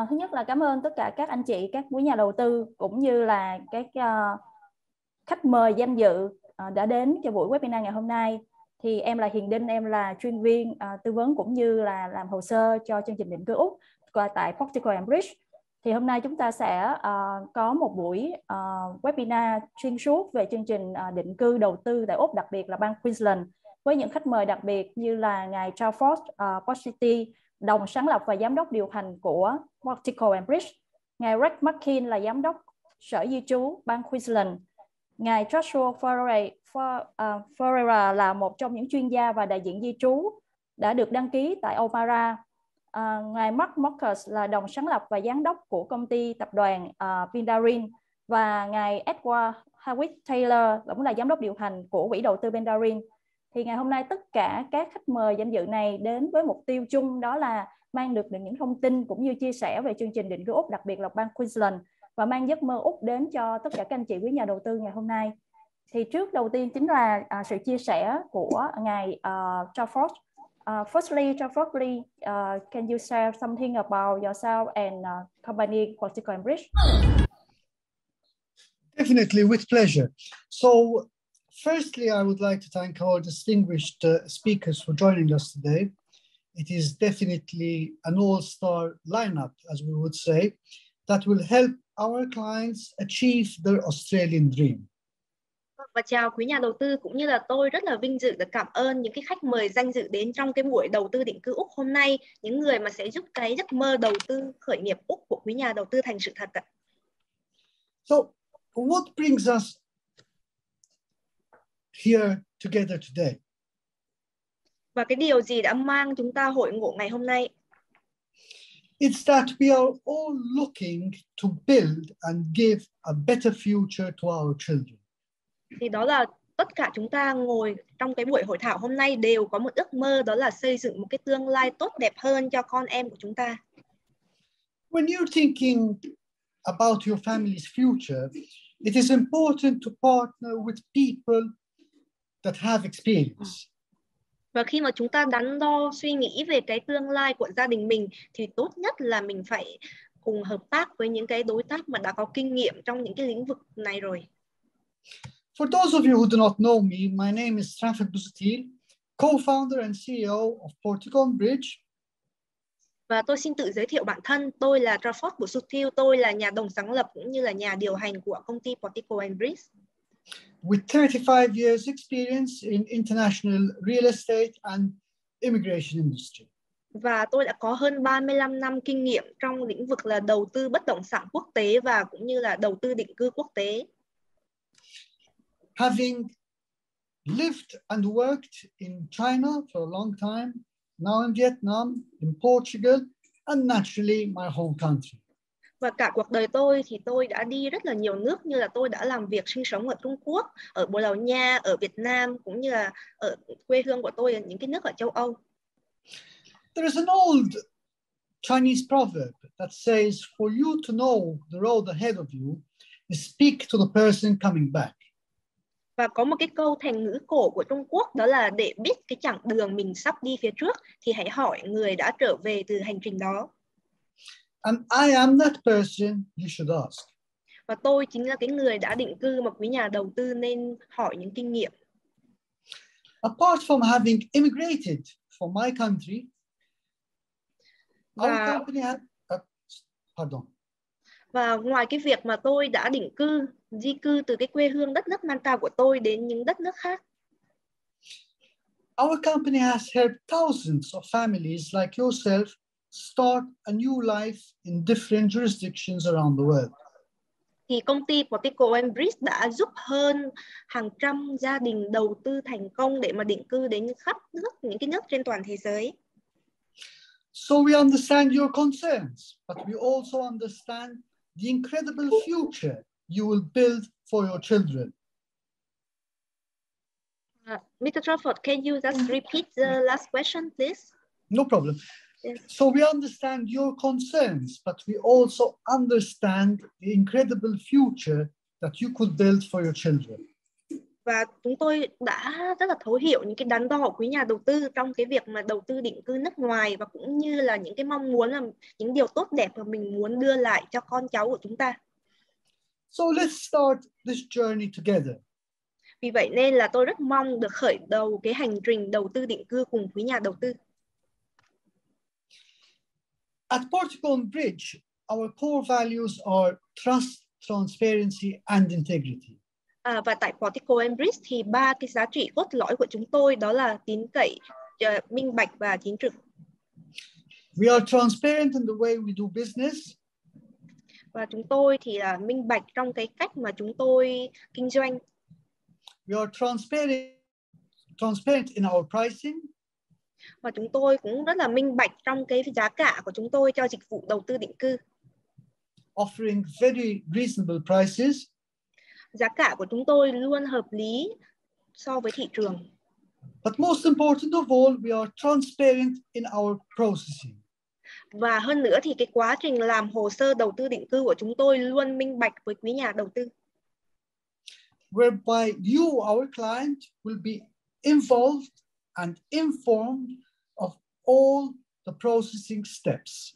Thứ nhất là cảm ơn tất cả các anh chị, các quý nhà đầu tư cũng như là các khách mời danh dự đã đến cho buổi webinar ngày hôm nay. Thì em là Hiền Đinh, em là chuyên viên tư vấn cũng như là làm hồ sơ cho chương trình định cư Úc tại Portico Bridge. Thì hôm nay chúng ta sẽ có một buổi webinar xuyên suốt về chương trình định cư đầu tư tại Úc, đặc biệt là bang Queensland, với những khách mời đặc biệt như là ngài Charles Portico, đồng sáng lập và giám đốc điều hành của Portico Bridge, ngài Rex McKean là giám đốc sở di trú bang Queensland, ngài Joshua Ferreira là một trong những chuyên gia và đại diện di trú đã được đăng ký tại Omara, ngài Mark Marcus là đồng sáng lập và giám đốc của công ty tập đoàn Pendarin, và ngài Edward Howitt Taylor cũng là giám đốc điều hành của quỹ đầu tư Pendarin. Thì ngày hôm nay tất cả các khách mời danh dự này đến với mục tiêu chung, đó là mang được những thông tin cũng như chia sẻ về chương trình định cư Úc, đặc biệt là bang Queensland, và mang giấc mơ Úc đến cho tất cả các anh chị quý nhà đầu tư ngày hôm nay. Thì trước đầu tiên chính là sự chia sẻ của ngài Charles. Firstly, Charles, can you share something about yourself and company Portico Bridge? Definitely, with pleasure. So, firstly, I would like to thank our distinguished speakers for joining us today. It is definitely an all-star lineup, as we would say, that will help our clients achieve their Australian dream. Và chào quý nhà đầu tư, cũng như là tôi rất là vinh dự được cảm ơn những cái khách mời danh dự đến trong cái buổi đầu tư định cư Úc hôm nay, những người mà sẽ giúp cái giấc mơ đầu tư khởi nghiệp Úc của quý nhà đầu tư thành sự thật. So, what brings us here together today? Và cái điều gì đã mang chúng ta hội ngộ ngày hôm nay? It's that we are all looking to build and give a better future to our children. Thì đó là tất cả chúng ta ngồi trong cái buổi hội thảo hôm nay đều có một ước mơ, đó là xây dựng một cái tương lai tốt đẹp hơn cho con em của chúng ta. When you're thinking about your family's future, it is important to partner with people that have experience. Và khi mà chúng ta đắn đo suy nghĩ về cái tương lai của gia đình mình thì tốt nhất là mình phải cùng hợp tác với những cái đối tác mà đã có kinh nghiệm trong những cái lĩnh vực này rồi. For those of you who do not know me, my name is Trafford Busutil, co-founder and CEO of Portico Bridge. Và tôi xin tự giới thiệu bản thân, tôi là Trafford Busutil, tôi là nhà đồng sáng lập cũng như là nhà điều hành của công ty Portico Bridge. With 35 years experience in international real estate and immigration industry. Và tôi đã có hơn 35 năm kinh nghiệm trong lĩnh vực là đầu tư bất động sản quốc tế và cũng như là đầu tư định cư quốc tế. Having lived and worked in China for a long time, now in Vietnam, in Portugal, and naturally my home country. Và cả cuộc đời tôi thì tôi đã đi rất là nhiều nước, như là tôi đã làm việc sinh sống ở Trung Quốc, ở Bồ Đào Nha, ở Việt Nam, cũng như là ở quê hương của tôi ở những cái nước ở châu Âu. There is an old Chinese proverb that says, for you to know the road ahead of you, is speak to the person coming back. Và có một cái câu thành ngữ cổ của Trung Quốc, đó là để biết cái chặng đường mình sắp đi phía trước thì hãy hỏi người đã trở về từ hành trình đó. And I am that person you should ask. Và tôi chính là cái người đã định cư mà quý nhà đầu tư nên hỏi những kinh nghiệm. Apart from having immigrated from my country, our company had, Và ngoài cái việc mà tôi đã định cư, di cư từ cái quê hương đất nước Manta của tôi đến những đất nước khác, our company has helped thousands of families like yourself start a new life in different jurisdictions around the world. Thì công ty Portico Bridge đã giúp hơn hàng trăm gia đình đầu tư thành công để mà định cư đến khắp những cái nước trên toàn thế giới. So we understand your concerns, but we also understand the incredible future you will build for your children. Mr. Trafford, can you just repeat the last question, please? No problem. Yes. So we understand your concerns, but we also understand the incredible future that you could build for your children. Và chúng tôi đã rất là thấu hiểu những cái đắn đo của quý nhà đầu tư trong cái việc mà đầu tư định cư nước ngoài, và cũng như là những cái mong muốn, là những điều tốt đẹp mà mình muốn đưa lại cho con cháu của chúng ta. So let's start this journey together. Vì vậy nên là tôi rất mong được khởi đầu cái hành trình đầu tư định cư cùng quý nhà đầu tư. At Portico Bridge, our core values are trust, transparency, and integrity. Và tại Portico Bridge thì 3 cái giá trị cốt lõi của chúng tôi đó là tín cậy, minh bạch và chính trực. We are transparent in the way we do business. Và chúng tôi thì là minh bạch trong cái cách mà chúng tôi kinh doanh. We are transparent in our pricing. Và chúng tôi cũng rất là minh bạch trong cái giá cả của chúng tôi cho dịch vụ đầu tư định cư. Offering very reasonable prices. Giá cả của chúng tôi luôn hợp lý so với thị trường. But most important of all, we are transparent in our processing. Và hơn nữa thì cái quá trình làm hồ sơ đầu tư định cư của chúng tôi luôn minh bạch với quý nhà đầu tư. Whereby you, our client, will be involved and informed of all the processing steps.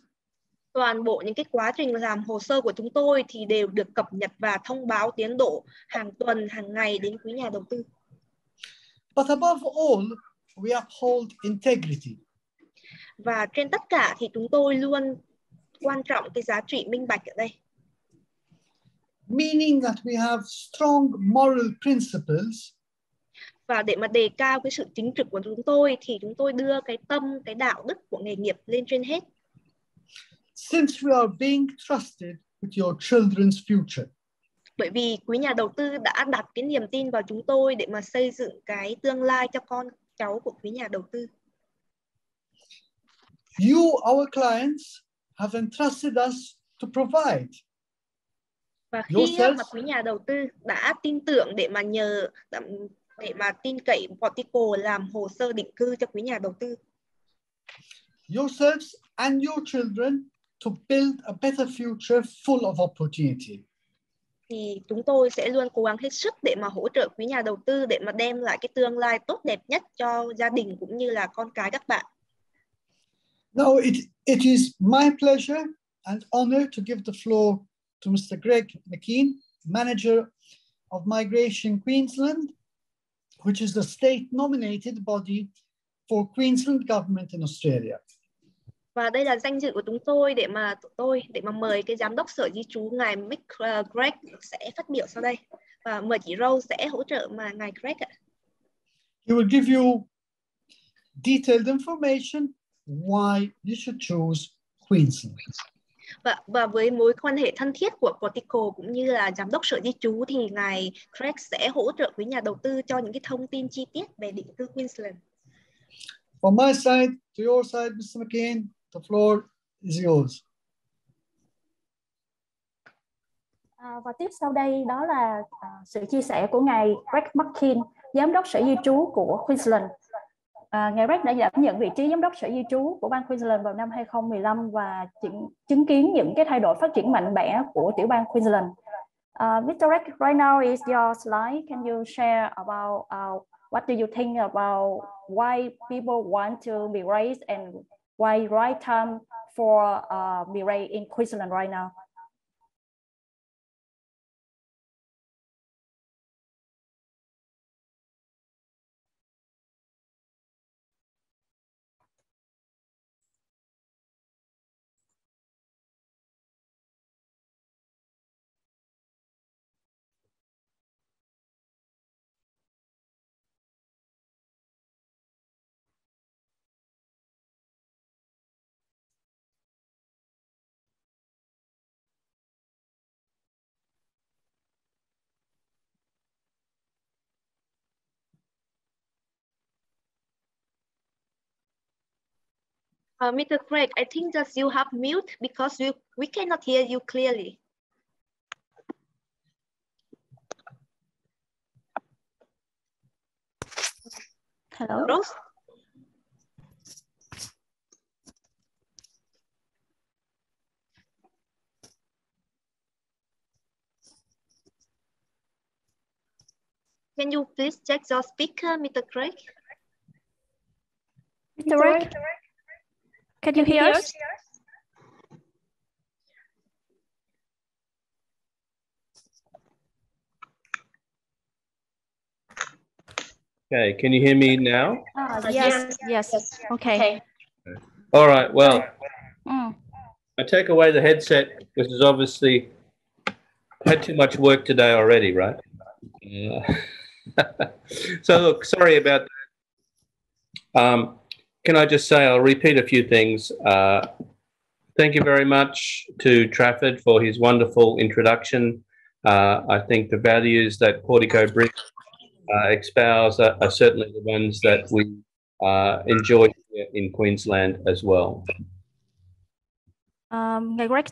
Toàn bộ những cái quá trình làm hồ sơ của chúng tôi thì đều được cập nhật và thông báo tiến độ hàng tuần, hàng ngày đến quý nhà đầu tư. But above all, we uphold integrity. Và trên tất cả thì chúng tôi luôn quan trọng cái giá trị minh bạch ở đây. Meaning that we have strong moral principles. Và để mà đề cao cái sự chính trực của chúng tôi thì chúng tôi đưa cái tâm, cái đạo đức của nghề nghiệp lên trên hết. Since we are being trusted with your children's future. Bởi vì quý nhà đầu tư đã đặt cái niềm tin vào chúng tôi để mà xây dựng cái tương lai cho con cháu của quý nhà đầu tư. You, our clients, have entrusted us to provide. Và khi mà quý nhà đầu tư đã tin tưởng để mà tin cậy Portico làm hồ sơ định cư cho quý nhà đầu tư. Yourselves and your children to build a better future full of opportunity. Thì chúng tôi sẽ luôn cố gắng hết sức để mà hỗ trợ quý nhà đầu tư để mà đem lại cái tương lai tốt đẹp nhất cho gia đình cũng như là con cái các bạn. Now it is my pleasure and honor to give the floor to Mr. Greg McKean, Manager of Migration Queensland, which is the state nominated body for Queensland government in Australia. Và đây là danh dự của chúng tôi để mà mời cái giám đốc sở di trú ngài Greg sẽ phát biểu sau đây. Và mời chị Rose sẽ hỗ trợ mà ngài Greg ạ. He will give you detailed information why you should choose Queensland. Và với mối quan hệ thân thiết của Portico cũng như là giám đốc sở di trú thì ngài Greg sẽ hỗ trợ với nhà đầu tư cho những cái thông tin chi tiết về định cư Queensland. From my side to your side, Mr. McKean, the floor is yours. Và tiếp sau đây đó là sự chia sẻ của ngài Greg McKean, giám đốc sở di trú của Queensland. Ngài Greg đã đảm nhận vị trí giám đốc sở di trú của bang Queensland vào năm 2015 và chứng kiến những cái thay đổi phát triển mạnh mẽ của tiểu bang Queensland. Mr. Greg, right now is your slide. Can you share about what do you think about why people want to migrate and why right time for migrate in Queensland right now? Mr. Craig, I think that you have mute because we cannot hear you clearly. Hello. Rose? Can you please check your speaker, Mr. Craig? Mr. Rick, can you hear us? Okay, can you hear me now? Yes. Okay. All right, well, I take away the headset, which is obviously had too much work today already, right? So look, sorry about that. Can I just say, I'll repeat a few things. Thank you very much to Trafford for his wonderful introduction. I think the values that Portico Bridge espouse are certainly the ones that we enjoy here in Queensland as well. Ngài Greg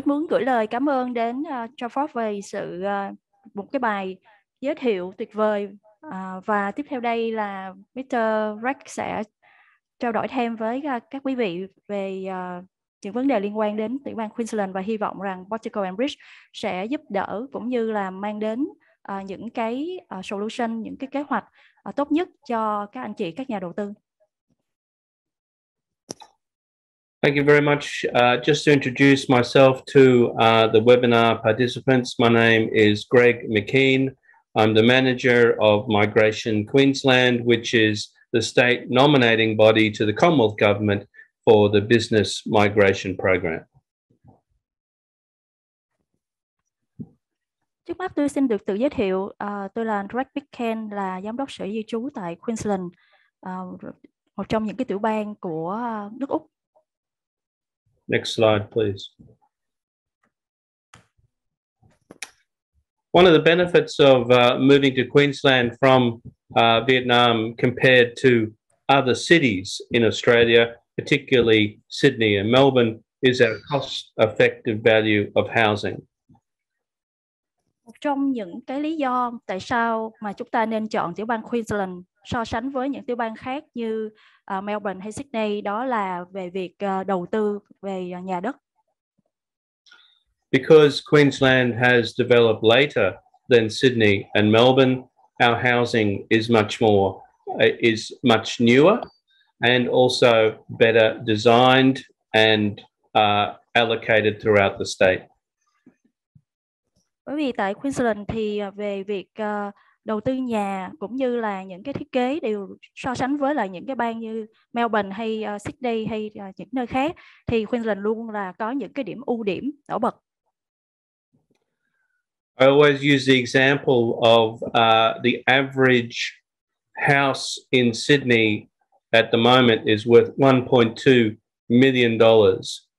muốn gửi lời cảm ơn đến Trafford về một cái bài giới thiệu tuyệt vời, và tiếp theo đây là Mr. Greg sẽ trao đổi thêm với các quý vị về những vấn đề liên quan đến tiểu bang Queensland, và hy vọng rằng Portico Bridge sẽ giúp đỡ cũng như là mang đến những cái solution, những cái kế hoạch tốt nhất cho các anh chị, các nhà đầu tư. Thank you very much. Just to introduce myself to the webinar participants, my name is Greg McKean. I'm the manager of Migration Queensland, which is the state nominating body to the Commonwealth Government for the Business Migration Program. Trước mắt tôi xin được tự giới thiệu, tôi là Greg McKean, là giám đốc sở di trú tại Queensland, một trong những cái tiểu bang của nước Úc. Next slide, please. One of the benefits of moving to Queensland from Vietnam compared to other cities in Australia, particularly Sydney and Melbourne, is our cost-effective value of housing. Một trong những cái lý do tại sao mà chúng ta nên chọn tiểu bang Queensland so sánh với những tiểu bang khác như Melbourne hay Sydney, đó là về việc đầu tư về nhà đất. Because Queensland has developed later than Sydney and Melbourne, our housing is much newer and also better designed and allocated throughout the state. Bởi vì tại Queensland thì về việc đầu tư nhà cũng như là những cái thiết kế đều so sánh với lại những cái bang như Melbourne hay Sydney hay những nơi khác, thì Queensland luôn là có những cái điểm ưu điểm nổi bật. I always use the example of the average house in Sydney at the moment is worth $1.2 million,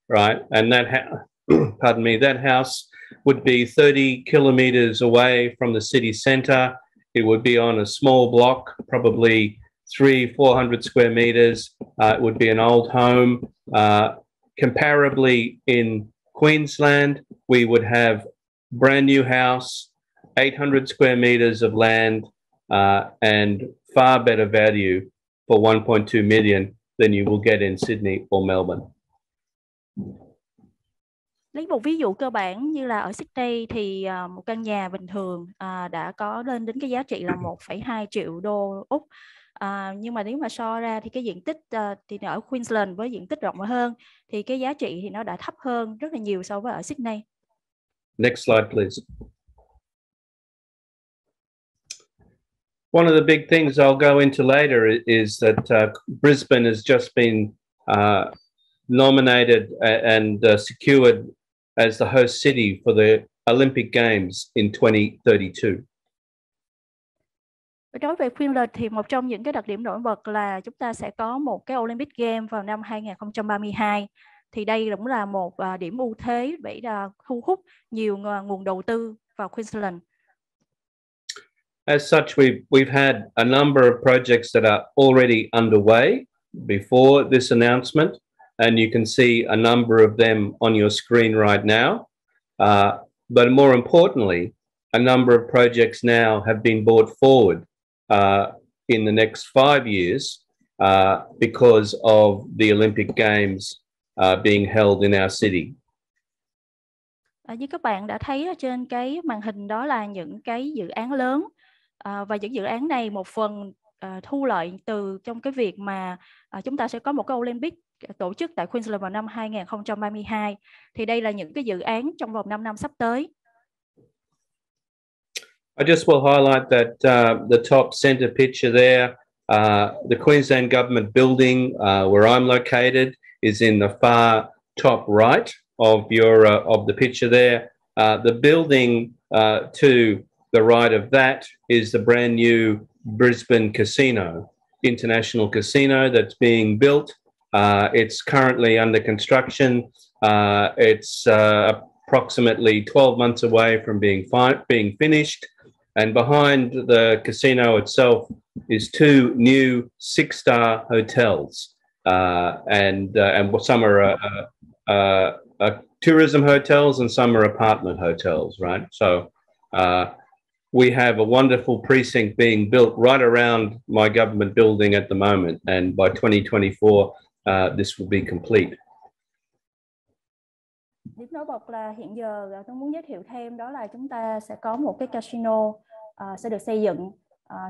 right? And that house would be 30 kilometers away from the city centre. It would be on a small block, probably 400 square meters. It would be an old home. Comparably, in Queensland, we would have brand new house, 800 square meters of land, and far better value for 1.2 million than you will get in Sydney or Melbourne. Lấy một ví dụ cơ bản như là ở Sydney thì một căn nhà bình thường đã có lên đến cái giá trị là 1,2 triệu đô Úc. Nhưng mà nếu mà so ra thì cái diện tích thì ở Queensland với diện tích rộng hơn thì cái giá trị thì nó đã thấp hơn rất là nhiều so với ở Sydney. Next slide, please. One of the big things I'll go into later is that Brisbane has just been nominated and secured as the host city for the Olympic Games in 2032. Đối với Queensland thì một trong những cái đặc điểm nổi bật là chúng ta sẽ có một cái Olympic Games vào năm 2032. Thì đây cũng là một điểm ưu thế để thu hút nhiều nguồn đầu tư vào Queensland. As such, we've had a number of projects that are already underway before this announcement, and you can see a number of them on your screen right now. But more importantly, a number of projects now have been brought forward in the next 5 years because of the Olympic Games being held in our city. Như các bạn đã thấy ở trên cái màn hình, đó là những cái dự án lớn, và những dự án này một phần thu lợi từ trong cái việc mà chúng ta sẽ có một cái Olympic tổ chức tại Queensland vào năm 2032. Thì đây là những cái dự án trong vòng 5 năm sắp tới. I just will highlight that the top center picture there, the Queensland government building where I'm located is in the far top right of your of the picture there. The building to the right of that is the brand new Brisbane Casino, international casino that's being built. It's currently under construction. It's approximately 12 months away from being finished. And behind the casino itself is 2 new 6-star hotels, and some are tourism hotels and some are apartment hotels, right? So we have a wonderful precinct being built right around my government building at the moment, and by 2024 this will be complete. Điểm nổi bật là hiện giờ tôi muốn giới thiệu thêm, đó là chúng ta sẽ có một cái casino sẽ được xây dựng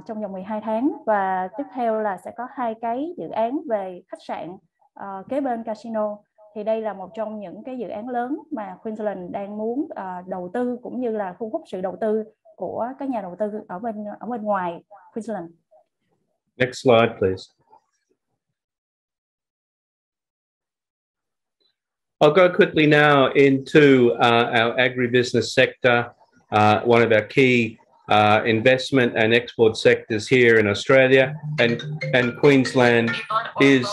trong vòng 12 tháng, và tiếp theo là sẽ có 2 cái dự án về khách sạn kế bên casino. Thì đây là một trong những cái dự án lớn mà Queensland đang muốn đầu tư, cũng như là thu hút sự đầu tư của các nhà đầu tư ở bên ngoài Queensland. Next slide, please. I'll go quickly now into our agribusiness sector, one of our key investment and export sectors here in Australia, and Queensland is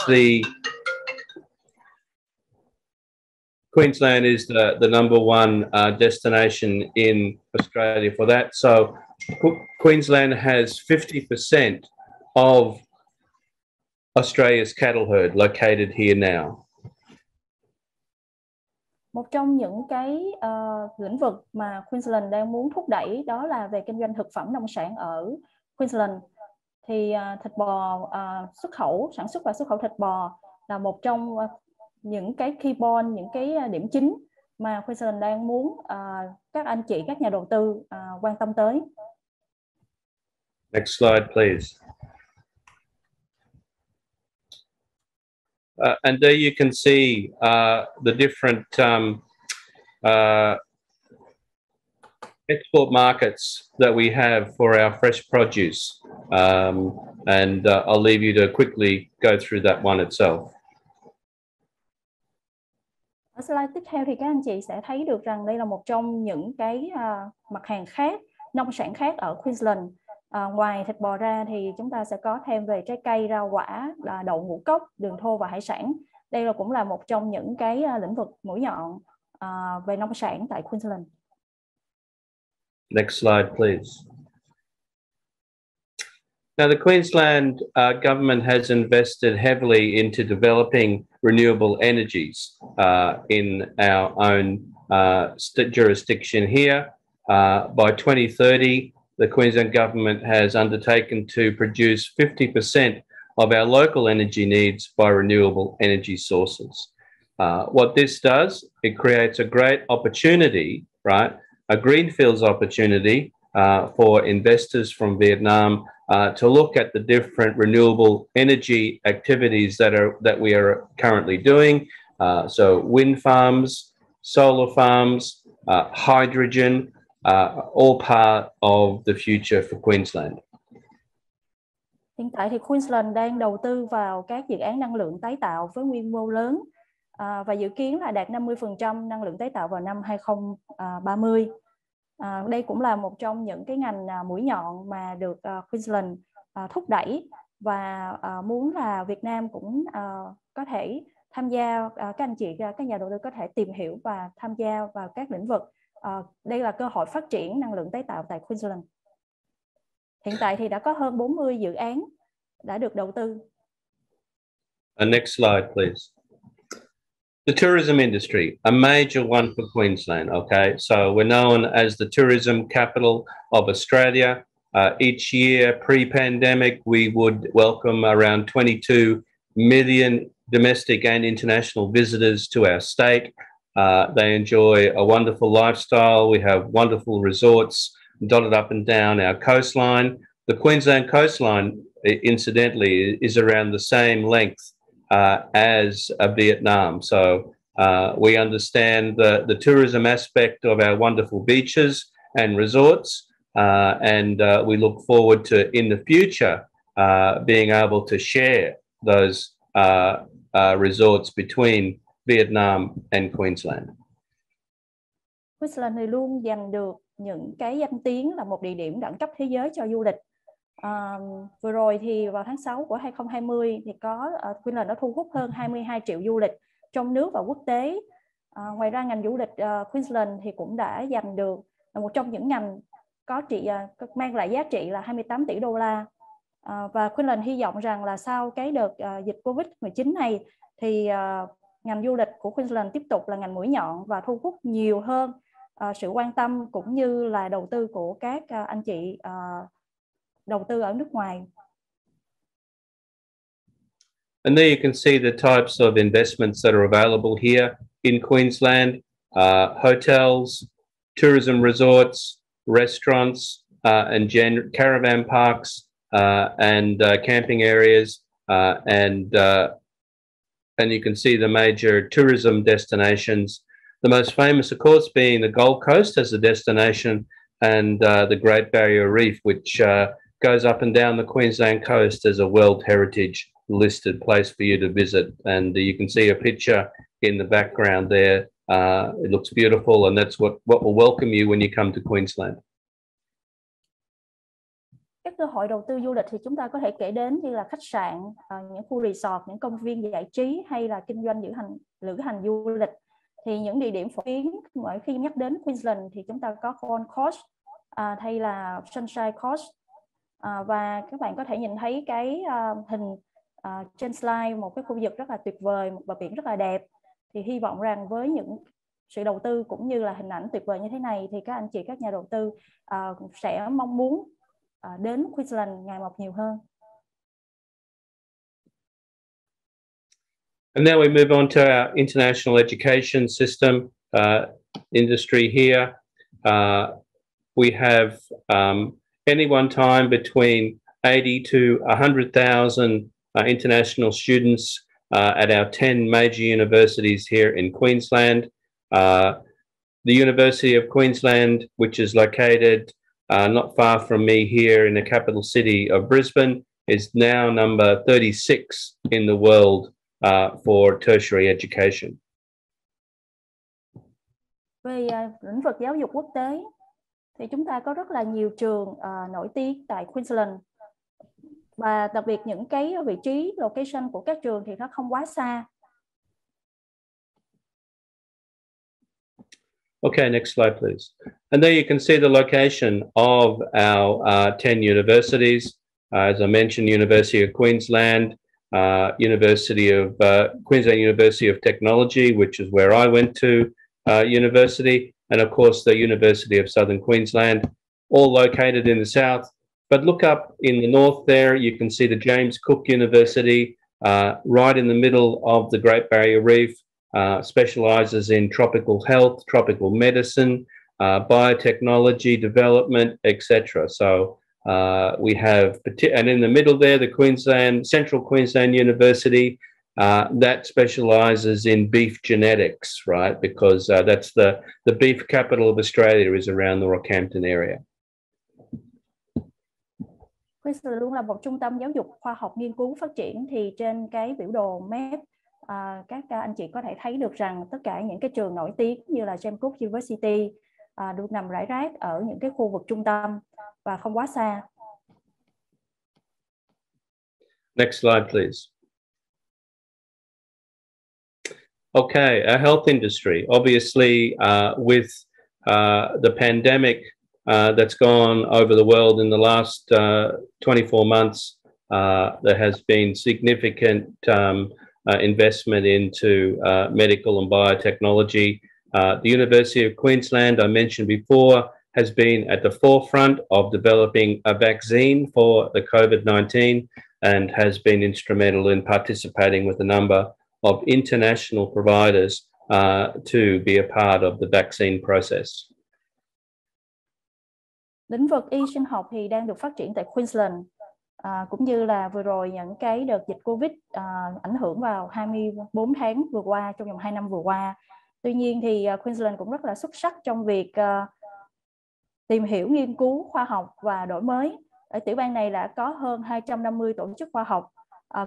the number one destination in Australia for that. So Queensland has 50% of Australia's cattle herd located here now. Một trong những cái lĩnh vực mà Queensland đang muốn thúc đẩy đó là về kinh doanh thực phẩm nông sản ở Queensland. Thì thịt bò, sản xuất và xuất khẩu thịt bò là một trong những cái key point, những cái điểm chính mà Queensland đang muốn các anh chị, các nhà đầu tư quan tâm tới. Next slide, please. And there you can see the different export markets that we have for our fresh produce. And I'll leave you to quickly go through that one itself. Ở slide tiếp theo thì các anh chị sẽ thấy được rằng đây là một trong những cái mặt hàng khác, nông sản khác ở Queensland. Ngoài thịt bò ra thì chúng ta sẽ có thêm về trái cây, rau quả, là đậu ngũ cốc, đường thô và hải sản. Đây cũng là một trong những cái lĩnh vực mũi nhọn về nông sản tại Queensland. Next slide, please. Now, the Queensland government has invested heavily into developing renewable energies in our own jurisdiction here. By 2030, the Queensland government has undertaken to produce 50% of our local energy needs by renewable energy sources. What this does, it creates a great opportunity, right? A greenfields opportunity for investors from Vietnam to look at the different renewable energy activities that we are currently doing. So wind farms, solar farms, hydrogen, all part of the future for Queensland. Hiện tại thì Queensland đang đầu tư vào các dự án năng lượng tái tạo với quy mô lớn và dự kiến là đạt 50% năng lượng tái tạo vào năm 2030. Đây cũng là một trong những cái ngành mũi nhọn mà được Queensland thúc đẩy, và muốn là Việt Nam cũng có thể tham gia, các anh chị, các nhà đầu tư có thể tìm hiểu và tham gia vào các lĩnh vực. Đây là cơ hội phát triển năng lượng tái tạo tại Queensland. Hiện tại thì đã có hơn 40 dự án đã được đầu tư. Next slide, please. The tourism industry, a major one for Queensland, okay? So we're known as the tourism capital of Australia. Each year, pre-pandemic, we would welcome around 22 million domestic and international visitors to our state. They enjoy a wonderful lifestyle. We have wonderful resorts dotted up and down our coastline. The Queensland coastline, incidentally, is around the same length as Vietnam. So we understand the tourism aspect of our wonderful beaches and resorts, and we look forward to, in the future, being able to share those resorts between Vietnam and Queensland. Queensland thì luôn giành được những cái danh tiếng là một địa điểm đẳng cấp thế giới cho du lịch. Vừa rồi thì vào tháng 6 của 2020 thì Queensland đã thu hút hơn 22 triệu du lịch trong nước và quốc tế. Ngoài ra ngành du lịch Queensland thì cũng đã giành được là một trong những ngành có mang lại giá trị là 28 tỷ đô la. Và Queensland hy vọng rằng là sau cái đợt dịch Covid-19 này thì ngành du lịch của Queensland tiếp tục là ngành mũi nhọn và thu hút nhiều hơn sự quan tâm cũng như là đầu tư của các anh chị đầu tư ở nước ngoài. And there you can see the types of investments that are available here in Queensland: hotels, tourism resorts, restaurants, and caravan parks, and camping areas, and you can see the major tourism destinations. The most famous, of course, being the Gold Coast as a destination, and the Great Barrier Reef, which goes up and down the Queensland coast as a World Heritage listed place for you to visit. And you can see a picture in the background there. It looks beautiful, and that's what will welcome you when you come to Queensland. Các cơ hội đầu tư du lịch thì chúng ta có thể kể đến như là khách sạn, những khu resort, những công viên giải trí hay là kinh doanh lữ hành du lịch. Thì những địa điểm phổ biến mỗi khi nhắc đến Queensland thì chúng ta có Gold Coast hay là Sunshine Coast, và các bạn có thể nhìn thấy cái hình trên slide, một cái khu vực rất là tuyệt vời, một bờ biển rất là đẹp. Thì hy vọng rằng với những sự đầu tư cũng như là hình ảnh tuyệt vời như thế này thì các anh chị, các nhà đầu tư sẽ mong muốn đến Queensland ngày một nhiều hơn. And now we move on to our international education system industry here. We have any one time between 80 to 100,000 international students at our 10 major universities here in Queensland. The University of Queensland, which is located not far from me here in the capital city of Brisbane, is now number 36 in the world for tertiary education. Về lĩnh vực giáo dục quốc tế thì chúng ta có rất là nhiều trường nổi tiếng tại Queensland, và đặc biệt những cái vị trí location của các trường thì nó không quá xa. Okay, next slide, please. And there you can see the location of our 10 universities. As I mentioned, University of Queensland, Queensland University of Technology, which is where I went to university, and of course the University of Southern Queensland, all located in the south. But look up in the north there, you can see the James Cook University, right in the middle of the Great Barrier Reef, specializes in tropical health, tropical medicine, biotechnology development, etc. So we have, and in the middle there, the Central Queensland University, that specializes in beef genetics, right? Because that's the beef capital of Australia is around the Rockhampton area. Queensland luôn là một trung tâm giáo dục khoa học nghiên cứu phát triển. Thì trên cái biểu đồ map, các anh chị có thể thấy được rằng tất cả những cái trường nổi tiếng như là James Cook University được nằm rải rác ở những cái khu vực trung tâm và không quá xa. Next slide, please. Okay, our health industry. Obviously, with the pandemic that's gone over the world in the last 24 months, there has been significant investment into medical and biotechnology. The University of Queensland, I mentioned before, has been at the forefront of developing a vaccine for the COVID-19 and has been instrumental in participating with a number of international providers to be a part of the vaccine process. Lĩnh vực y sinh học thì đang được phát triển tại Queensland, cũng như là vừa rồi những cái đợt dịch Covid ảnh hưởng vào 24 tháng vừa qua, trong vòng 2 năm vừa qua. Tuy nhiên thì Queensland cũng rất là xuất sắc trong việc tìm hiểu, nghiên cứu khoa học và đổi mới. Ở tiểu bang này đã có hơn 250 tổ chức khoa học,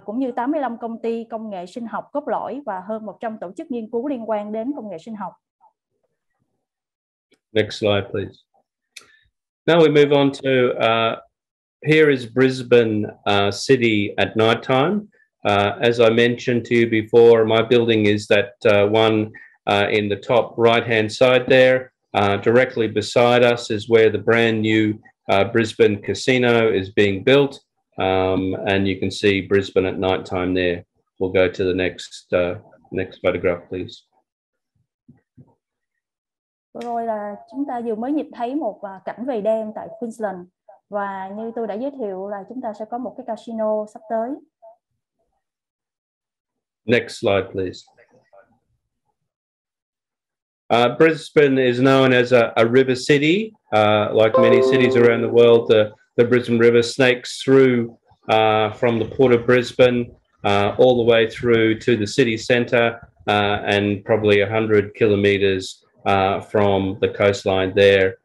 cũng như 85 công ty công nghệ sinh học cốt lõi và hơn 100 tổ chức nghiên cứu liên quan đến công nghệ sinh học. Next slide, please. Now we move on to, here is Brisbane city at night time. As I mentioned to you before, my building is that one in the top right-hand side there. Directly beside us is where the brand new Brisbane casino is being built. And you can see Brisbane at night time there. We'll go to the next photograph, please. Rồi là chúng ta vừa mới nhìn thấy một cảnh về đêm tại Queensland, và như tôi đã giới thiệu là chúng ta sẽ có một cái casino sắp tới. Next slide, please. Brisbane is known as a river city. Like many cities around the world, the Brisbane River snakes through from the port of Brisbane all the way through to the city centre and probably 100 kilometres from the coastline there.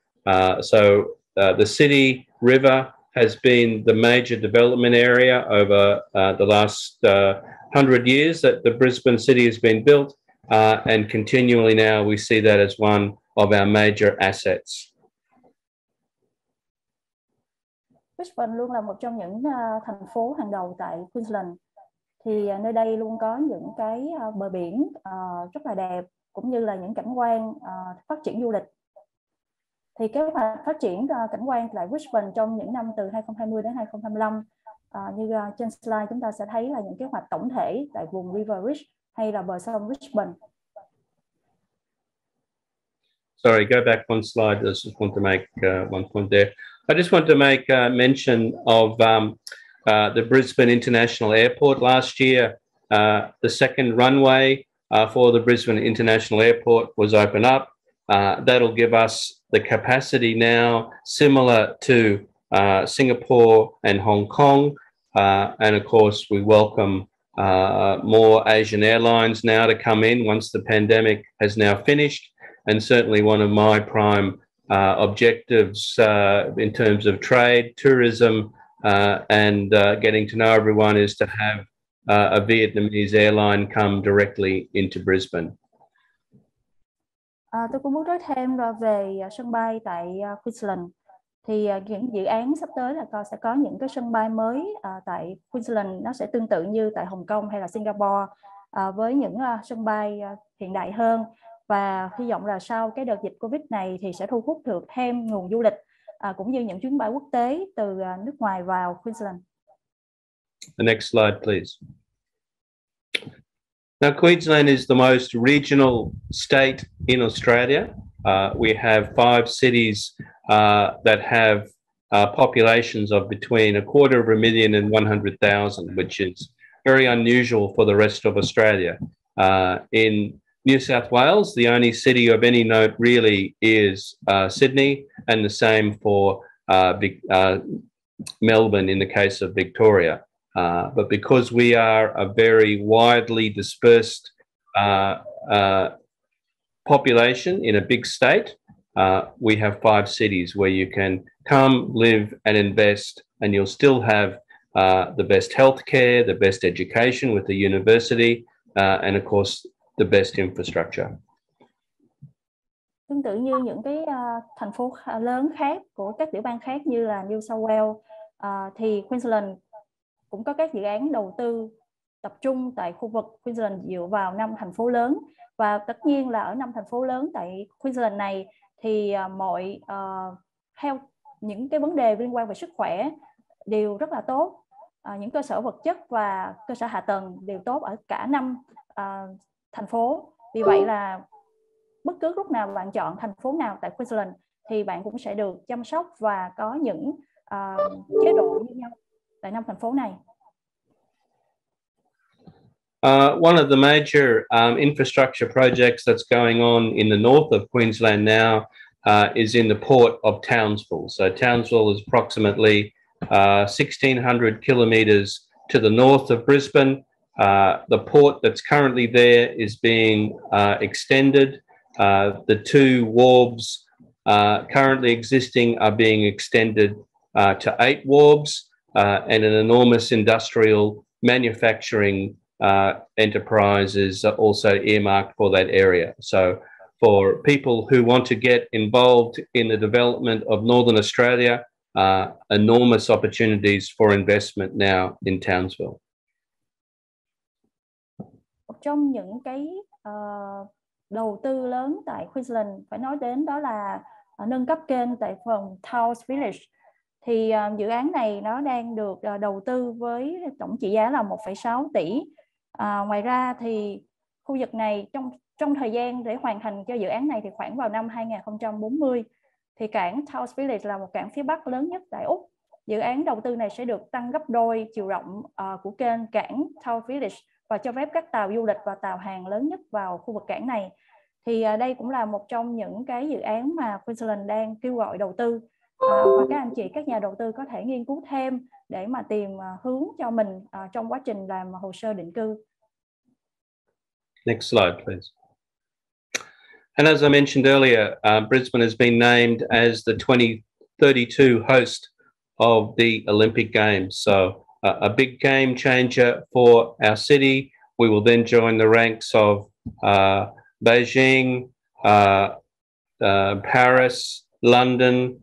So the city river has been the major development area over the last 100 years that the Brisbane city has been built, and continually now we see that as one of our major assets. Brisbane luôn là một trong những thành phố hàng đầu tại Queensland. Thì nơi đây luôn có những cái bờ biển rất là đẹp, cũng như là những cảnh quan phát triển du lịch. Thì kế hoạch phát triển cảnh quan tại Brisbane trong những năm từ 2020 đến 2025, như trên slide chúng ta sẽ thấy là những kế hoạch tổng thể tại vùng River Ridge hay là bờ sông Brisbane. Sorry, go back one slide. I just want to make one point there. I just want to make mention of the Brisbane International Airport. Last year, the second runway for the Brisbane International Airport was opened up. That'll give us the capacity now similar to Singapore and Hong Kong. And of course, we welcome more Asian airlines now to come in once the pandemic has now finished. And certainly one of my prime objectives in terms of trade, tourism, and getting to know everyone is to have a Vietnamese airline come directly into Brisbane. Tôi cũng muốn nói thêm về sân bay tại Queensland. Thì những dự án sắp tới là sẽ có những cái sân bay mới tại Queensland, nó sẽ tương tự như tại Hồng Kông hay là Singapore, với những sân bay hiện đại hơn. Và hy vọng là sau cái đợt dịch Covid này thì sẽ thu hút được thêm nguồn du lịch, cũng như những chuyến bay quốc tế từ nước ngoài vào Queensland. The next slide, please. Now, Queensland is the most regional state in Australia. We have 5 cities that have populations of between 250,000 and 100,000, which is very unusual for the rest of Australia. In New South Wales, the only city of any note really is Sydney, and the same for Melbourne in the case of Victoria. But because we are a very widely dispersed population in a big state, we have 5 cities where you can come, live and invest, and you'll still have the best healthcare, the best education with the university, and of course the best infrastructure. Tương tự như những cái thành phố lớn khác của các tiểu bang khác như là New South Wales, thì Queensland cũng có các dự án đầu tư tập trung tại khu vực Queensland dựa vào 5 thành phố lớn. Và tất nhiên là ở 5 thành phố lớn tại Queensland này thì mọi theo những cái vấn đề liên quan về sức khỏe đều rất là tốt. Những cơ sở vật chất và cơ sở hạ tầng đều tốt ở cả 5 thành phố. Vì vậy là bất cứ lúc nào bạn chọn thành phố nào tại Queensland thì bạn cũng sẽ được chăm sóc và có những chế độ như nhau tại 5 thành phố này. One of the major infrastructure projects that's going on in the north of Queensland now is in the port of Townsville. So Townsville is approximately 1,600 kilometres to the north of Brisbane. The port that's currently there is being extended. The two wharves currently existing are being extended to 8 wharves, and an enormous industrial manufacturing enterprise is also earmarked for that area. So for people who want to get involved in the development of Northern Australia, enormous opportunities for investment now in Townsville. Một trong những cái đầu tư lớn tại Queensland phải nói đến đó là nâng cấp kênh tại phần Portico Bridge. Thì dự án này nó đang được đầu tư với tổng trị giá là 1,6 tỷ. Ngoài ra thì khu vực này trong thời gian để hoàn thành cho dự án này thì khoảng vào năm 2040 thì cảng Portico Bridge là một cảng phía Bắc lớn nhất tại Úc. Dự án đầu tư này sẽ được tăng gấp đôi chiều rộng của kênh cảng Portico Bridge và cho phép các tàu du lịch và tàu hàng lớn nhất vào khu vực cảng này. Thì đây cũng là một trong những cái dự án mà Queensland đang kêu gọi đầu tư. Và các anh chị, các nhà đầu tư có thể nghiên cứu thêm để mà tìm hướng cho mình trong quá trình làm hồ sơ định cư. Next slide, please. And as I mentioned earlier, Brisbane has been named as the 2032 host of the Olympic Games. So a big game changer for our city. We will then join the ranks of Beijing, Paris, London,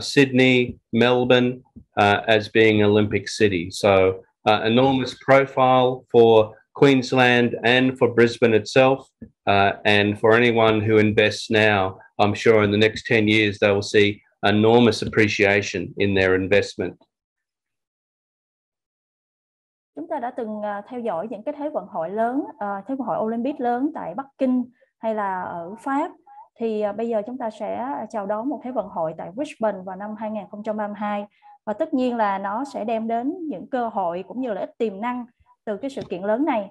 Sydney, Melbourne as being Olympic city. So enormous profile for Queensland and for Brisbane itself, and for anyone who invests now, I'm sure in the next 10 years they will see enormous appreciation in their investment. Chúng ta đã từng theo dõi những cái thế vận hội lớn, thế vận hội Olympic lớn tại Bắc Kinh hay là ở Pháp. Thì bây giờ chúng ta sẽ chào đón một thế vận hội tại Brisbane vào năm 2032. Và tất nhiên là nó sẽ đem đến những cơ hội cũng như là ít tiềm năng từ cái sự kiện lớn này.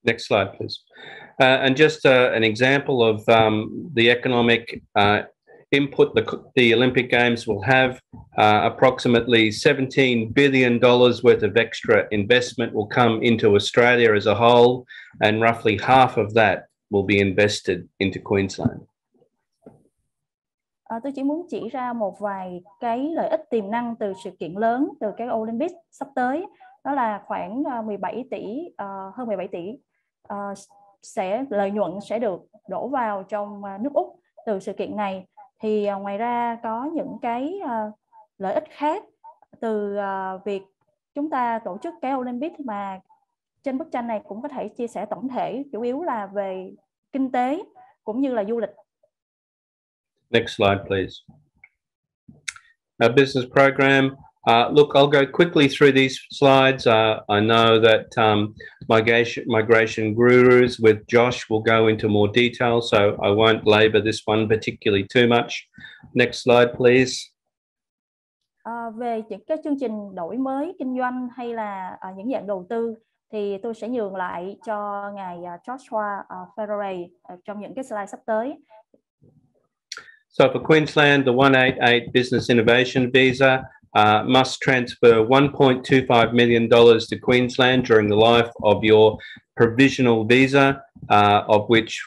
Next slide, please. And just an example of the economic input the Olympic Games will have. Approximately $17 billion worth of extra investment will come into Australia as a whole, and roughly half of that will be invested into Queensland. Tôi chỉ muốn chỉ ra một vài cái lợi ích tiềm năng từ sự kiện lớn, từ cái Olympic sắp tới. Đó là khoảng 17 tỷ, hơn 17 tỷ lợi nhuận sẽ được đổ vào trong nước Úc từ sự kiện này. Thì ngoài ra có những cái lợi ích khác từ việc chúng ta tổ chức cái Olympic, mà trên bức tranh này cũng có thể chia sẻ tổng thể, chủ yếu là về kinh tế cũng như là du lịch. Next slide, please. Our business program. Look, I'll go quickly through these slides. I know that migration gurus with Josh will go into more detail, so I won't labour this one particularly too much. Next slide, please. Về những cái chương trình đổi mới kinh doanh hay là những dạng đầu tư thì tôi sẽ nhường lại cho ngài Joshua Ferrari trong những cái slide sắp tới. So for Queensland, the 188 Business Innovation Visa must transfer $1.25 million to Queensland during the life of your provisional visa, of which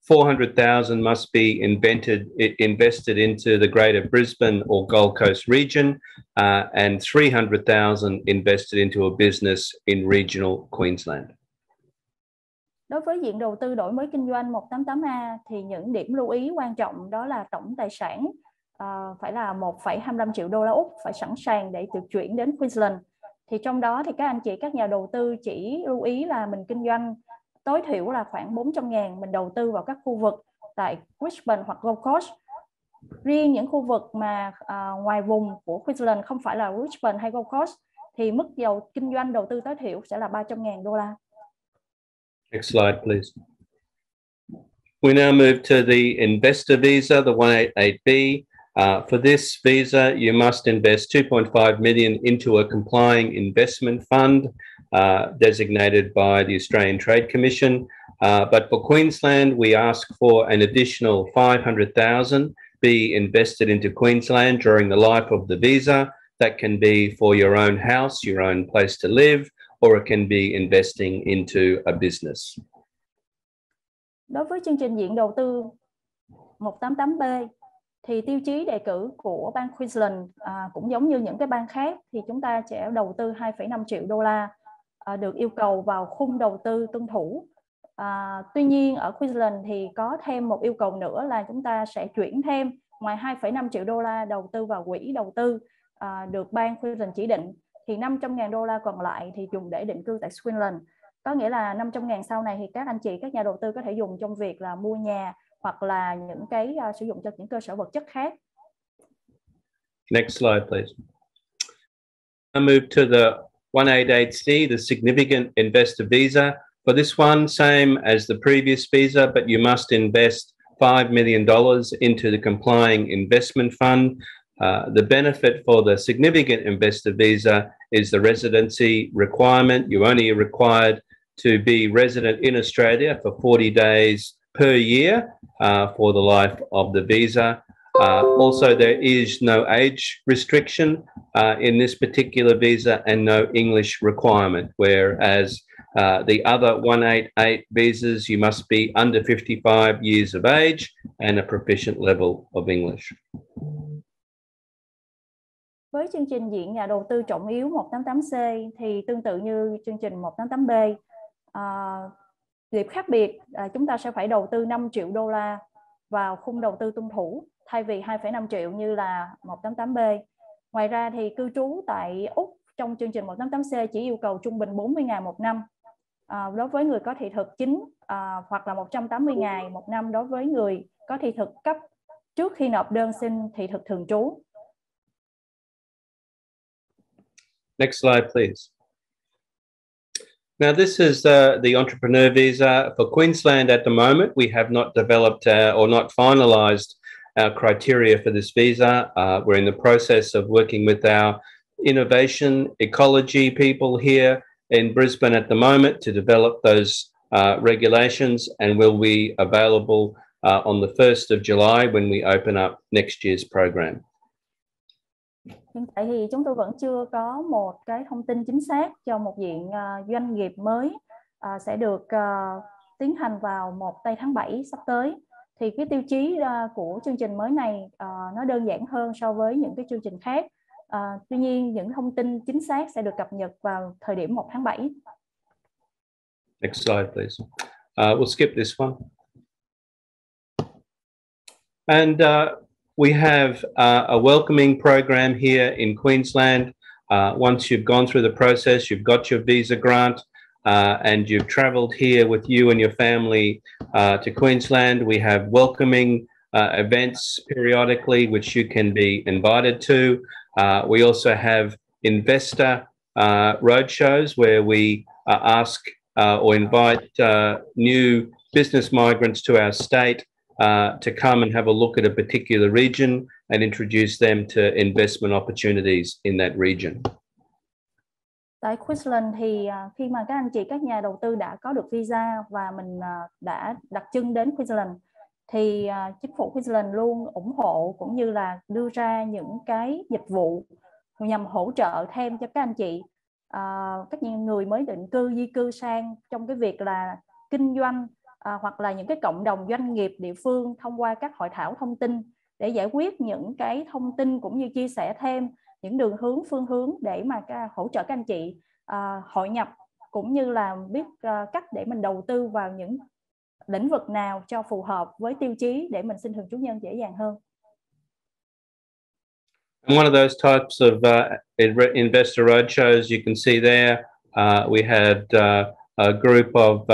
400,000 must be invested into the Greater Brisbane or Gold Coast region, and 300,000 invested into a business in regional Queensland. Đối với diện đầu tư đổi mới kinh doanh 188A thì những điểm lưu ý quan trọng đó là tổng tài sản phải là 1,25 triệu đô la Úc, phải sẵn sàng để được chuyển đến Queensland. Thì trong đó thì các anh chị, các nhà đầu tư chỉ lưu ý là mình kinh doanh tối thiểu là khoảng 400.000, mình đầu tư vào các khu vực tại Brisbane hoặc Gold Coast. Riêng những khu vực mà ngoài vùng của Queensland không phải là Brisbane hay Gold Coast thì mức kinh doanh đầu tư tối thiểu sẽ là 300.000 đô la. Next slide, please. We now move to the investor visa, the 188B. For this visa, you must invest 2.5 million into a complying investment fund. designated by the Australian Trade Commission. But for Queensland, we ask for an additional 500,000 be invested into Queensland during the life of the visa. That can be for your own house, your own place to live, or it can be investing into a business. Đối với chương trình diện đầu tư 188B thì tiêu chí đề cử của bang Queensland cũng giống như những cái bang khác thì chúng ta sẽ đầu tư 2,5 triệu đô la được yêu cầu vào khung đầu tư tuân thủ. Tuy nhiên ở Queensland thì có thêm một yêu cầu nữa là chúng ta sẽ chuyển thêm ngoài 2,5 triệu đô la đầu tư vào quỹ đầu tư được bang Queensland chỉ định thì 500.000 đô la còn lại thì dùng để định cư tại Queensland. Có nghĩa là 500.000 sau này thì các anh chị, các nhà đầu tư có thể dùng trong việc là mua nhà hoặc là những cái sử dụng cho những cơ sở vật chất khác. Next slide, please. I move to the 188C, the significant investor visa. For this one, same as the previous visa, but you must invest $5 million into the complying investment fund. The benefit for the significant investor visa is the residency requirement. You're only required to be resident in Australia for 40 days per year for the life of the visa. Also, there is no age restriction in this particular visa and no English requirement, whereas the other 188 visas, you must be under 55 years of age and a proficient level of English. Với chương trình diện nhà đầu tư trọng yếu 188C thì tương tự như chương trình 188B. Điểm khác biệt chúng ta sẽ phải đầu tư 5 triệu đô la vào khung đầu tư tuân thủ thay vì 2,5 triệu như là 188B. Ngoài ra thì cư trú tại Úc trong chương trình 188C chỉ yêu cầu trung bình 40 ngày một năm đối với người có thị thực chính hoặc là 180 ngày một năm đối với người có thị thực cấp trước khi nộp đơn xin thị thực thường trú. Next slide, please. Now, this is the entrepreneur visa for Queensland. At the moment, we have not developed or not finalised our criteria for this visa. We're in the process of working with our innovation ecology people here in Brisbane at the moment to develop those regulations, and will be available on the 1st of July when we open up next year's program. Hiện tại thì chúng tôi vẫn chưa có một cái thông tin chính xác cho một diện doanh nghiệp mới sẽ được tiến hành vào 1 tháng 7 sắp tới. Thì cái tiêu chí của chương trình mới này nó đơn giản hơn so với những cái chương trình khác. Tuy nhiên những thông tin chính xác sẽ được cập nhật vào thời điểm 1 tháng 7. Next slide, please. We'll skip this one. And we have a welcoming program here in Queensland. Once you've gone through the process, you've got your visa grant, and you've travelled here with you and your family to Queensland, we have welcoming events periodically which you can be invited to. We also have investor roadshows where we ask or invite new business migrants to our state to come and have a look at a particular region and introduce them to investment opportunities in that region. Tại Queensland thì khi mà các anh chị, các nhà đầu tư đã có được visa và mình đã đặt chân đến Queensland thì chính phủ Queensland luôn ủng hộ cũng như là đưa ra những cái dịch vụ nhằm hỗ trợ thêm cho các anh chị, các người mới định cư, di cư sang trong cái việc là kinh doanh hoặc là những cái cộng đồng doanh nghiệp địa phương thông qua các hội thảo thông tin để giải quyết những cái thông tin cũng như chia sẻ thêm những đường hướng, phương hướng để mà hỗ trợ các anh chị hội nhập cũng như là biết cách để mình đầu tư vào những lĩnh vực nào cho phù hợp với tiêu chí để mình xin thường trú nhân dễ dàng hơn. And one of those types of investor roadshows you can see there, we had a group of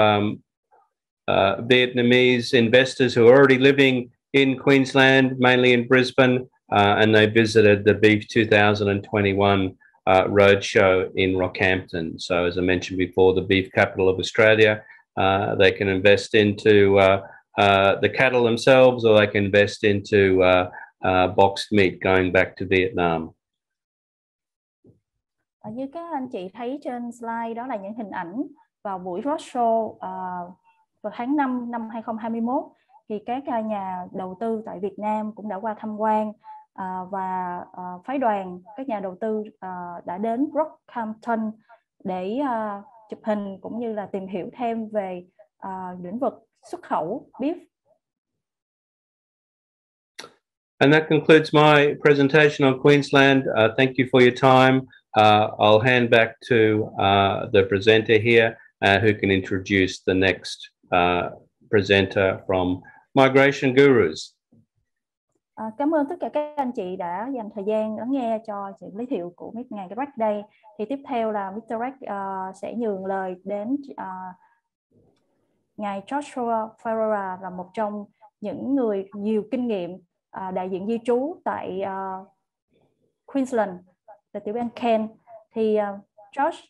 Vietnamese investors who are already living in Queensland, mainly in Brisbane, and they visited the Beef 2021 roadshow in Rockhampton. So as I mentioned before, the beef capital of Australia, they can invest into the cattle themselves, or they can invest into boxed meat going back to Vietnam. Như các anh chị thấy trên slide, đó là những hình ảnh vào buổi roadshow vào tháng 5 năm 2021, thì các nhà đầu tư tại Việt Nam cũng đã qua tham quan và phái đoàn các nhà đầu tư đã đến Rockhampton để chụp hình cũng như là tìm hiểu thêm về lĩnh vực xuất khẩu beef. And that concludes my presentation on Queensland. Thank you for your time. I'll hand back to the presenter here, who can introduce the next presenter from Migration Gurus. Cảm ơn tất cả các anh chị đã dành thời gian lắng nghe cho sự giới thiệu của ngài Greg đây. Thì tiếp theo là Mr. Greg sẽ nhường lời đến ngài Joshua Ferreira, là một trong những người nhiều kinh nghiệm đại diện di trú tại Queensland, tại tiểu bang Kent. Thì Josh,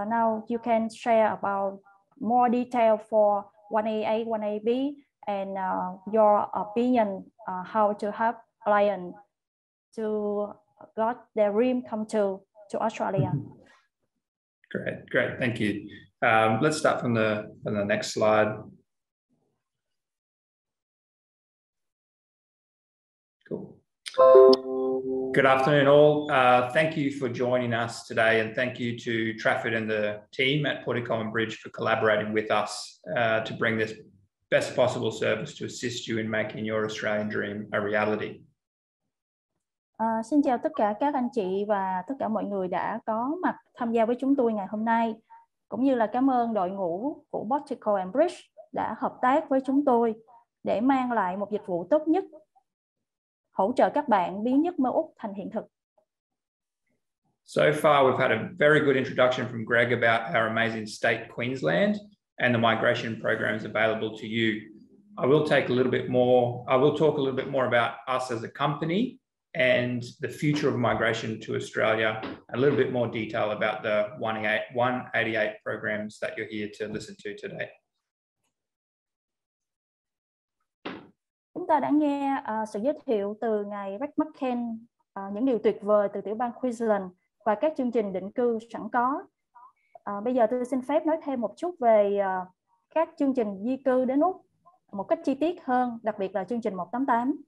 now you can share about more detail for 1A, 1AB and your opinion how to help clients to got their dream come to Australia. Great, thank you. Let's start from the next slide. Cool. Good afternoon, all. Thank you for joining us today, and thank you to Trafford and the team at Portico Bridge for collaborating with us to bring this best possible service to assist you in making your Australian dream a reality. Xin chào tất cả các anh chị và tất cả mọi người đã có mặt tham gia với chúng tôi ngày hôm nay, cũng như là cảm ơn đội ngũ của Portico Bridge đã hợp tác với chúng tôi để mang lại một dịch vụ tốt nhất, hỗ trợ các bạn biến giấc mơ Úc thành hiện thực. So far, we've had a very good introduction from Greg about our amazing state, Queensland, and the migration programs available to you. I will talk a little bit more about us as a company and the future of migration to Australia, a little bit more detail about the 188 programs that you're here to listen to today. Chúng ta đã nghe sự giới thiệu từ ngài Greg McCann, những điều tuyệt vời từ tiểu bang Queensland và các chương trình định cư sẵn có. Bây giờ tôi xin phép nói thêm một chút về các chương trình di cư đến Úc một cách chi tiết hơn, đặc biệt là chương trình 188.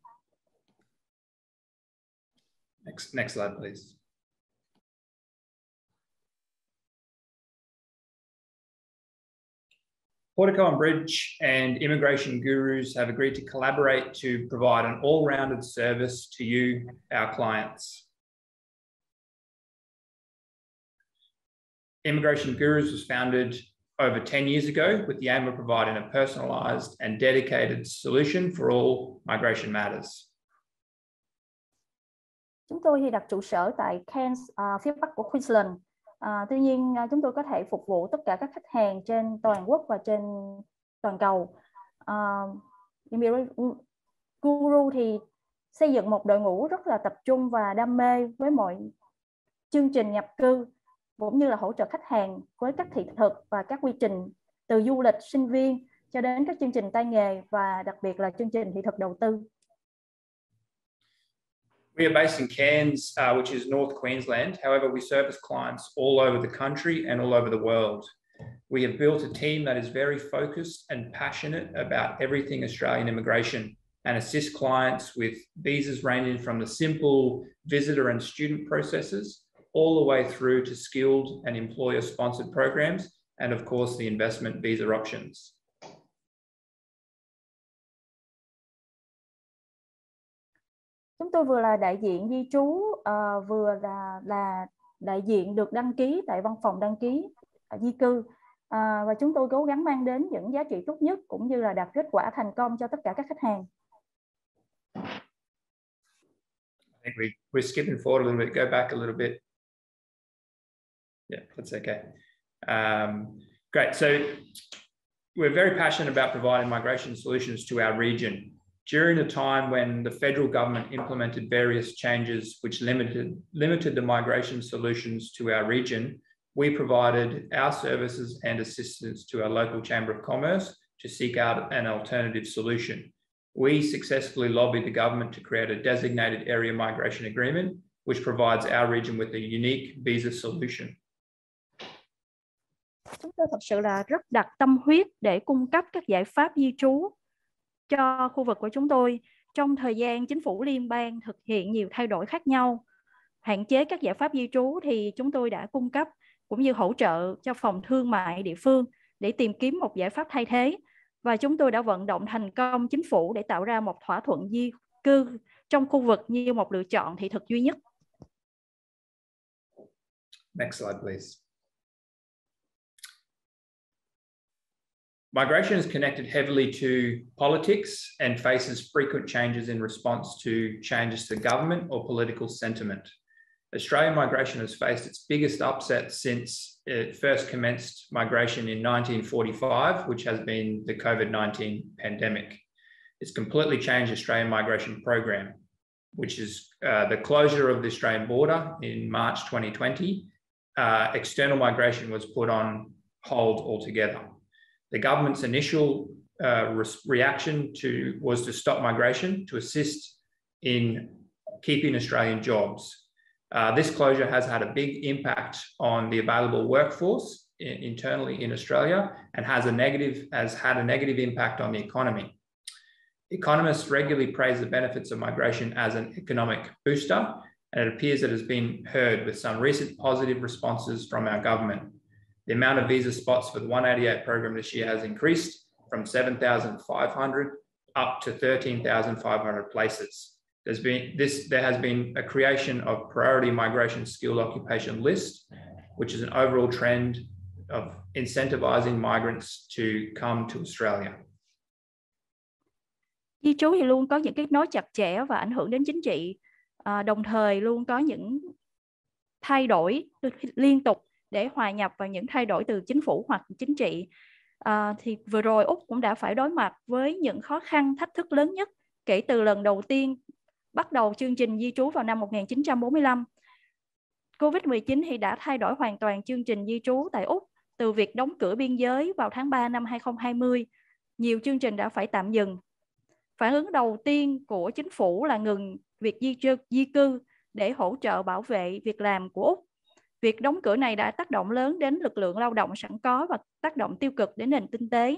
Next slide, please. Portico Bridge and Immigration Gurus have agreed to collaborate to provide an all-rounded service to you, our clients. Immigration Gurus was founded over 10 years ago with the aim of providing a personalised and dedicated solution for all migration matters. Chúng tôi thì đặt trụ sở tại Cairns, phía bắc của Queensland. Tuy nhiên chúng tôi có thể phục vụ tất cả các khách hàng trên toàn quốc và trên toàn cầu. Guru thì xây dựng một đội ngũ rất là tập trung và đam mê với mọi chương trình nhập cư, cũng như là hỗ trợ khách hàng với các thị thực và các quy trình từ du lịch, sinh viên cho đến các chương trình tay nghề và đặc biệt là chương trình thị thực đầu tư. We are based in Cairns, which is North Queensland. However, we service clients all over the country and all over the world. We have built a team that is very focused and passionate about everything Australian immigration and assist clients with visas ranging from the simple visitor and student processes all the way through to skilled and employer-sponsored programs and, of course, the investment visa options. Chúng tôi vừa là đại diện di trú, vừa là đại diện được đăng ký tại văn phòng đăng ký di cư, và chúng tôi cố gắng mang đến những giá trị tốt nhất cũng như là đạt kết quả thành công cho tất cả các khách hàng. I think we're skipping forward a little bit. Go back a little bit. Yeah, that's okay. Great. So we're very passionate about providing migration solutions to our region. During a time when the federal government implemented various changes which limited the migration solutions to our region, we provided our services and assistance to our local Chamber of Commerce to seek out an alternative solution. We successfully lobbied the government to create a designated area migration agreement, which provides our region with a unique visa solution. chúng tôi thật sự là rất đặt tâm huyết để cung cấp các giải pháp di trú cho khu vực của chúng tôi. Trong thời gian chính phủ liên bang thực hiện nhiều thay đổi khác nhau, hạn chế các giải pháp di trú, thì chúng tôi đã cung cấp cũng như hỗ trợ cho phòng thương mại địa phương để tìm kiếm một giải pháp thay thế. Và chúng tôi đã vận động thành công chính phủ để tạo ra một thỏa thuận di cư trong khu vực như một lựa chọn thị thực duy nhất. Next slide, please. Migration is connected heavily to politics and faces frequent changes in response to changes to government or political sentiment. Australian migration has faced its biggest upset since it first commenced migration in 1945, which has been the COVID-19 pandemic. It's completely changed Australian migration program, which is the closure of the Australian border in March 2020. External migration was put on hold altogether. The government's initial reaction was to stop migration to assist in keeping Australian jobs. This closure has had a big impact on the available workforce internally in Australia and has had a negative impact on the economy. Economists regularly praise the benefits of migration as an economic booster, and it appears it has been heard with some recent positive responses from our government. The amount of visa spots for the 188 program this year has increased from 7,500 up to 13,500 places. There has been a creation of priority migration skilled occupation list, which is an overall trend of incentivizing migrants to come to Australia. Di trú thì luôn có những kết nối chặt chẽ và ảnh hưởng đến chính trị, đồng thời luôn có những thay đổi liên tục để hòa nhập vào những thay đổi từ chính phủ hoặc chính trị. Thì vừa rồi Úc cũng đã phải đối mặt với những khó khăn, thách thức lớn nhất kể từ lần đầu tiên bắt đầu chương trình di trú vào năm 1945. Covid-19 thì đã thay đổi hoàn toàn chương trình di trú tại Úc. Từ việc đóng cửa biên giới vào tháng 3 năm 2020, nhiều chương trình đã phải tạm dừng. Phản ứng đầu tiên của chính phủ là ngừng việc di cư để hỗ trợ bảo vệ việc làm của Úc. Việc đóng cửa này đã tác động lớn đến lực lượng lao động sẵn có và tác động tiêu cực đến nền kinh tế.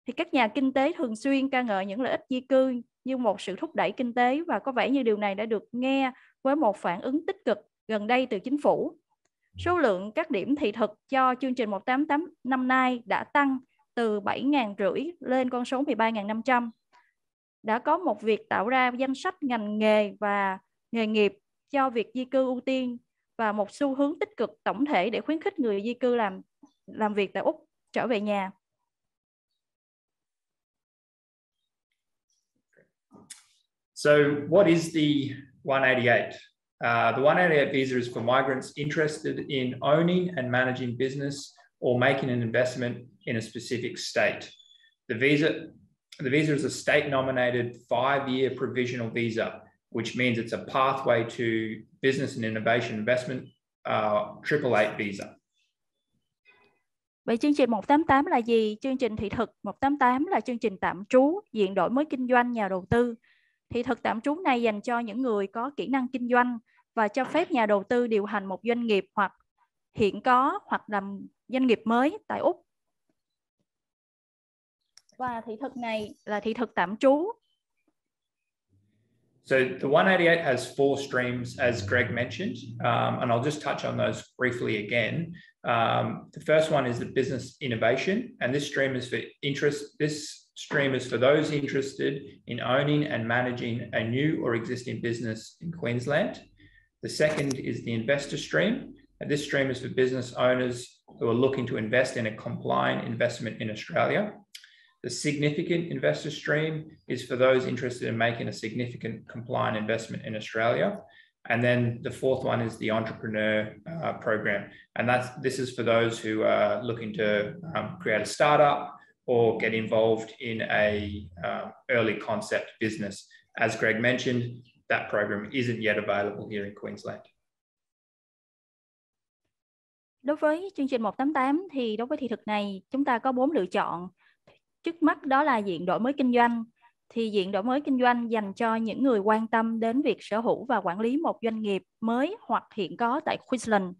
Thì các nhà kinh tế thường xuyên ca ngợi những lợi ích di cư như một sự thúc đẩy kinh tế, và có vẻ như điều này đã được nghe với một phản ứng tích cực gần đây từ chính phủ. Số lượng các điểm thị thực cho chương trình 188 năm nay đã tăng từ 7.500 lên con số 13.500. Đã có một việc tạo ra danh sách ngành nghề và nghề nghiệp cho việc di cư ưu tiên và một xu hướng tích cực tổng thể để khuyến khích người di cư làm việc tại Úc trở về nhà. So what is the 188? The 188 visa is for migrants interested in owning and managing business or making an investment in a specific state. The visa is a state-nominated 5-year provisional visa, which means it's a pathway to business and innovation investment, 888 visa. Vậy chương trình 188 là gì? Chương trình thị thực 188 là chương trình tạm trú diện đổi mới kinh doanh nhà đầu tư. Thị thực tạm trú này dành cho những người có kỹ năng kinh doanh và cho phép nhà đầu tư điều hành một doanh nghiệp hoặc hiện có hoặc làm doanh nghiệp mới tại Úc. Và thị thực này là thị thực tạm trú. So the 188 has 4 streams, as Greg mentioned, and I'll just touch on those briefly again. The first one is the business innovation, and this stream is for those interested in owning and managing a new or existing business in Queensland. The second is the investor stream, and this stream is for business owners who are looking to invest in a compliant investment in Australia. The significant investor stream is for those interested in making a significant compliant investment in Australia. And then the fourth one is the entrepreneur program. And this is for those who are looking to create a startup or get involved in a early concept business. As Greg mentioned, that program isn't yet available here in Queensland. Đối với chương trình 188 thì đối với thị thực này chúng ta có 4 lựa chọn. Trước mắt đó là diện đổi mới kinh doanh. Thì diện đổi mới kinh doanh dành cho những người quan tâm đến việc sở hữu và quản lý một doanh nghiệp mới hoặc hiện có tại Queensland.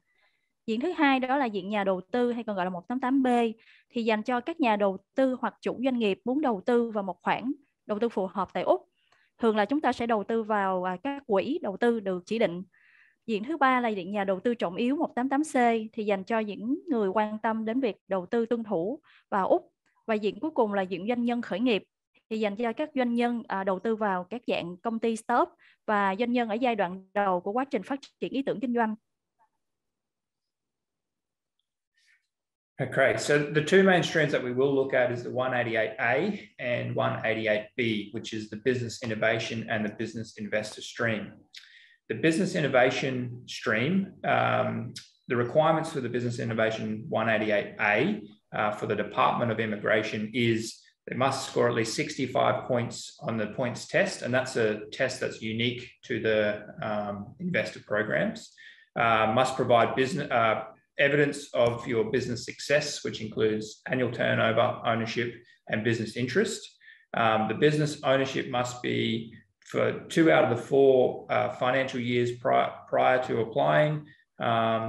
Diện thứ hai đó là diện nhà đầu tư hay còn gọi là 188B, thì dành cho các nhà đầu tư hoặc chủ doanh nghiệp muốn đầu tư vào một khoản đầu tư phù hợp tại Úc. Thường là chúng ta sẽ đầu tư vào các quỹ đầu tư được chỉ định. Diện thứ ba là diện nhà đầu tư trọng yếu 188C, thì dành cho những người quan tâm đến việc đầu tư tuân thủ vào Úc. Và diện cuối cùng là diện doanh nhân khởi nghiệp, thì dành cho các doanh nhân đầu tư vào các dạng công ty startup và doanh nhân ở giai đoạn đầu của quá trình phát triển ý tưởng kinh doanh. Okay, so the two main streams that we will look at is the 188A and 188B, which is the business innovation and the business investor stream. The business innovation stream, the requirements for the business innovation 188A for the Department of Immigration is they must score at least 65 points on the points test, and that's a test that's unique to the investor programs. Must provide business evidence of your business success, which includes annual turnover, ownership, and business interest. The business ownership must be for 2 out of the 4 financial years prior to applying.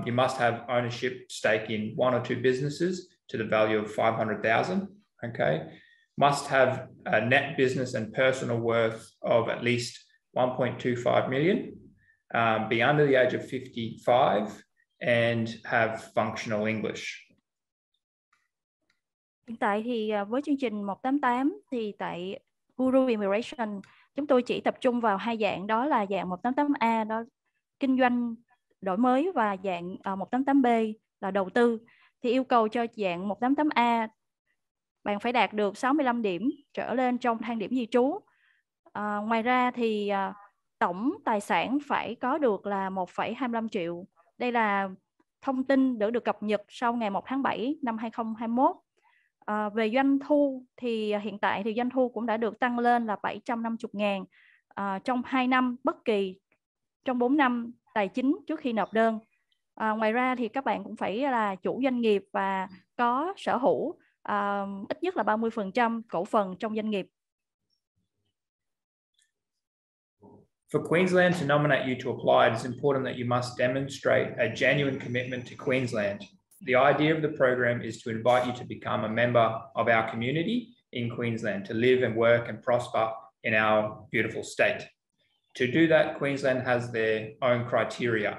You must have ownership stake in 1 or 2 businesses to the value of 500,000. Okay. Must have a net business and personal worth of at least 1.25 million. Be under the age of 55 and have functional English. Hiện tại thì với chương trình 188 thì tại Guru Immigration chúng tôi chỉ tập trung vào 2 dạng, đó là dạng 188A đó kinh doanh đổi mới và dạng 188B là đầu tư. Thì yêu cầu cho dạng 188A bạn phải đạt được 65 điểm trở lên trong thang điểm di trú. Ngoài ra thì tổng tài sản phải có được là 1,25 triệu. Đây là thông tin được cập nhật sau ngày 1 tháng 7 năm 2021. Về doanh thu thì hiện tại thì doanh thu cũng đã được tăng lên là 750.000 trong 2 năm bất kỳ trong 4 năm tài chính trước khi nộp đơn. Ngoài ra thì các bạn cũng phải là chủ doanh nghiệp và có sở hữu ít nhất là 30% cổ phần trong doanh nghiệp. For Queensland to nominate you to apply, it is important that you must demonstrate a genuine commitment to Queensland. The idea of the program is to invite you to become a member of our community in Queensland, to live and work and prosper in our beautiful state. To do that, Queensland has their own criteria.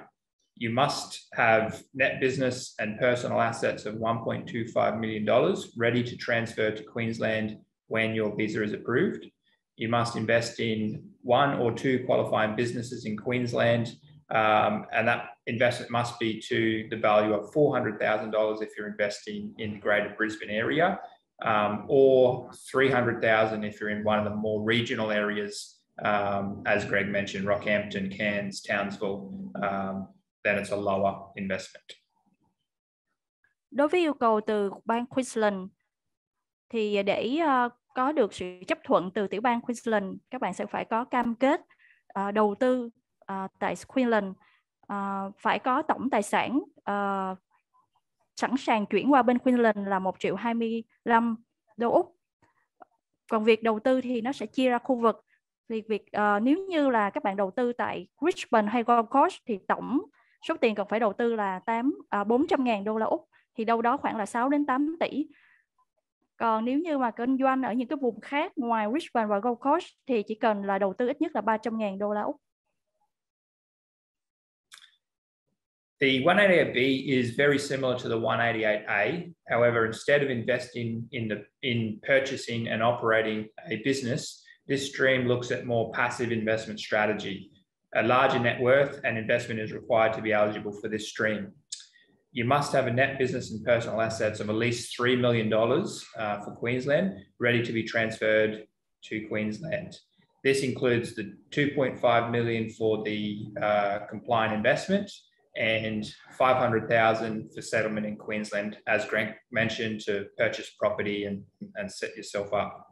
You must have net business and personal assets of $1.25 million ready to transfer to Queensland when your visa is approved. You must invest in 1 or 2 qualifying businesses in Queensland, and that investment must be to the value of $400,000 if you're investing in the greater Brisbane area, or $300,000 if you're in one of the more regional areas, as Greg mentioned, Rockhampton, Cairns, Townsville, then it's a lower investment. Đối với yêu cầu từ bang Queensland thì để có được sự chấp thuận từ tiểu bang Queensland, các bạn sẽ phải có cam kết đầu tư tại Queensland, phải có tổng tài sản sẵn sàng chuyển qua bên Queensland là 1.025 đô Úc. Còn việc đầu tư thì nó sẽ chia ra khu vực. Nếu như là các bạn đầu tư tại Brisbane hay Gold Coast thì tổng số tiền cần phải đầu tư là 400.000 đô la Úc, thì đâu đó khoảng là 6 đến 8 tỷ. Còn nếu như mà kinh doanh ở những cái vùng khác ngoài Brisbane và Gold Coast thì chỉ cần là đầu tư ít nhất là 300.000 đô la Úc. The 188B is very similar to the 188A. However, instead of investing in purchasing and operating a business, this stream looks at more passive investment strategy. A larger net worth and investment is required to be eligible for this stream. You must have a net business and personal assets of at least $3 million for Queensland, ready to be transferred to Queensland. This includes the $2.5 million for the compliant investment and $500,000 for settlement in Queensland, as Grant mentioned, to purchase property and set yourself up.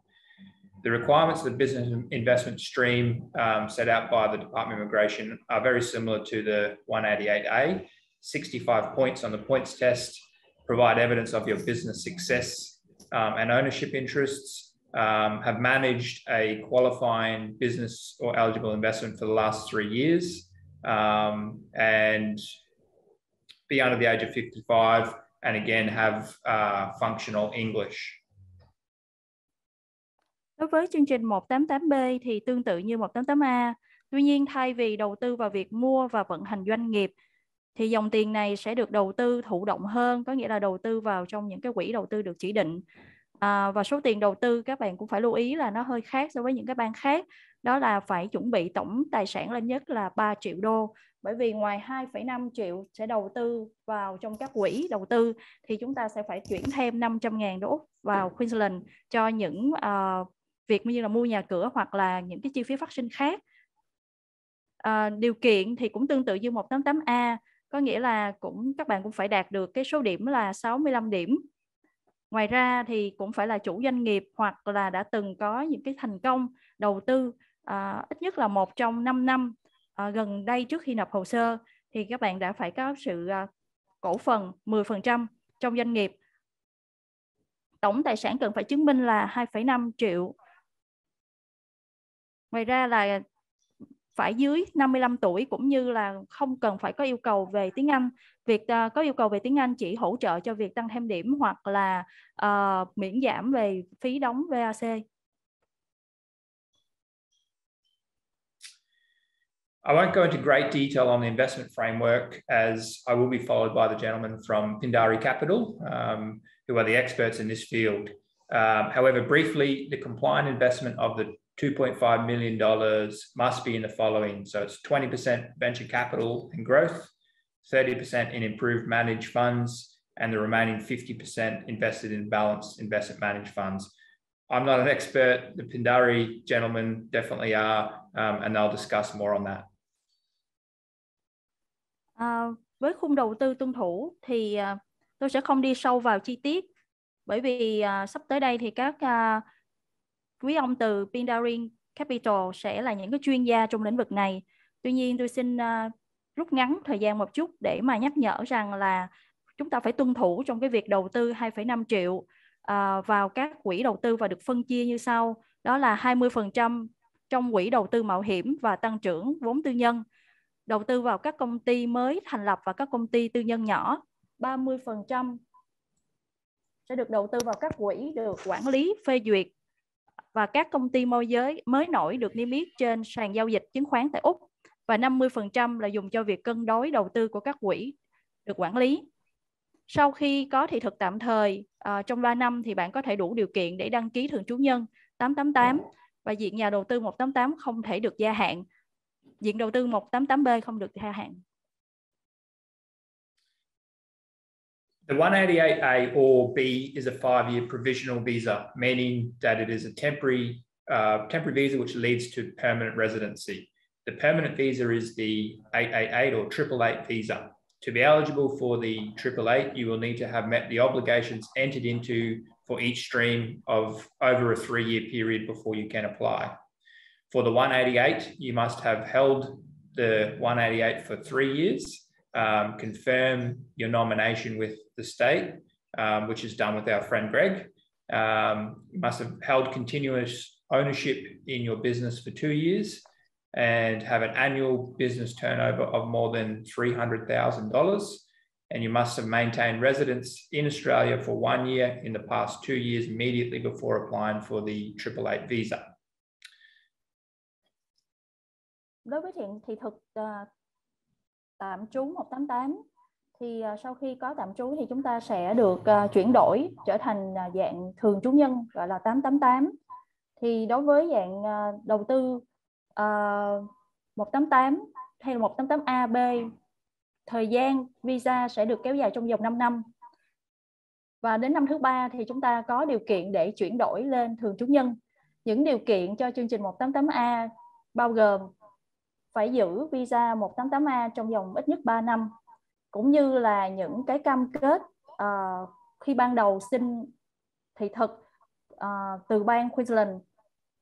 The requirements of the business investment stream set out by the Department of Immigration are very similar to the 188A. 65 points on the points test, provide evidence of your business success and ownership interests, have managed a qualifying business or eligible investment for the last 3 years, and be under the age of 55, and again have functional English. Đối với chương trình 188B thì tương tự như 188A. Tuy nhiên, thay vì đầu tư vào việc mua và vận hành doanh nghiệp, thì dòng tiền này sẽ được đầu tư thụ động hơn, có nghĩa là đầu tư vào trong những cái quỹ đầu tư được chỉ định. Và số tiền đầu tư các bạn cũng phải lưu ý là nó hơi khác so với những cái bang khác. Đó là phải chuẩn bị tổng tài sản lên nhất là 3 triệu đô. Bởi vì ngoài 2,5 triệu sẽ đầu tư vào trong các quỹ đầu tư, thì chúng ta sẽ phải chuyển thêm 500.000 đô vào Queensland cho những việc như là mua nhà cửa hoặc là những cái chi phí phát sinh khác. Điều kiện thì cũng tương tự như 188A, có nghĩa là các bạn cũng phải đạt được cái số điểm là 65 điểm. Ngoài ra thì cũng phải là chủ doanh nghiệp hoặc là đã từng có những cái thành công đầu tư ít nhất là 1 trong 5 năm gần đây trước khi nộp hồ sơ, thì các bạn đã phải có sự cổ phần 10% trong doanh nghiệp. Tổng tài sản cần phải chứng minh là 2,5 triệu. Ngoài ra là phải dưới 55 tuổi cũng như là không cần phải có yêu cầu về tiếng Anh. Việc có yêu cầu về tiếng Anh chỉ hỗ trợ cho việc tăng thêm điểm hoặc là miễn giảm về phí đóng VAC. I won't go into great detail on the investment framework as I will be followed by the gentleman from Pindari Capital, who are the experts in this field. However, briefly, the compliant investment of the $2.5 million must be in the following. So it's 20% venture capital and growth, 30% in improved managed funds, and the remaining 50% invested in balanced investment managed funds. I'm not an expert. The Pindari gentlemen definitely are, and they'll discuss more on that. Với khung đầu tư tuân thủ thì tôi sẽ không đi sâu vào chi tiết, bởi vì sắp tới đây thì các quý ông từ Pindari Capital sẽ là những cái chuyên gia trong lĩnh vực này. Tuy nhiên tôi xin rút ngắn thời gian một chút để mà nhắc nhở rằng là chúng ta phải tuân thủ trong cái việc đầu tư 2,5 triệu vào các quỹ đầu tư và được phân chia như sau. Đó là 20% trong quỹ đầu tư mạo hiểm và tăng trưởng vốn tư nhân, đầu tư vào các công ty mới thành lập và các công ty tư nhân nhỏ. 30% sẽ được đầu tư vào các quỹ được quản lý phê duyệt và các công ty môi giới mới nổi được niêm yết trên sàn giao dịch chứng khoán tại Úc, và 50% là dùng cho việc cân đối đầu tư của các quỹ được quản lý. Sau khi có thị thực tạm thời trong 3 năm thì bạn có thể đủ điều kiện để đăng ký thường trú nhân 888 và diện nhà đầu tư 188 không thể được gia hạn. Diện đầu tư 188B không được gia hạn. The 188A or B is a 5-year provisional visa, meaning that it is a temporary visa which leads to permanent residency. The permanent visa is the 888 or 888 visa. To be eligible for the 888, you will need to have met the obligations entered into for each stream of over a 3-year period before you can apply. For the 188, you must have held the 188 for 3 years, confirm your nomination with the state, which is done with our friend Greg. You must have held continuous ownership in your business for 2 years and have an annual business turnover of more than $300,000. And you must have maintained residence in Australia for 1 year in the past 2 years immediately before applying for the 888 visa. Đối với thị thực tạm trú 188 thì sau khi có tạm trú thì chúng ta sẽ được chuyển đổi trở thành dạng thường trú nhân, gọi là 888. Thì đối với dạng đầu tư 188 hay là 188A, B, thời gian visa sẽ được kéo dài trong vòng 5 năm. Và đến năm thứ 3 thì chúng ta có điều kiện để chuyển đổi lên thường trú nhân. Những điều kiện cho chương trình 188A bao gồm phải giữ visa 188A trong vòng ít nhất 3 năm, cũng như là những cái cam kết khi ban đầu xin thị thực từ bang Queensland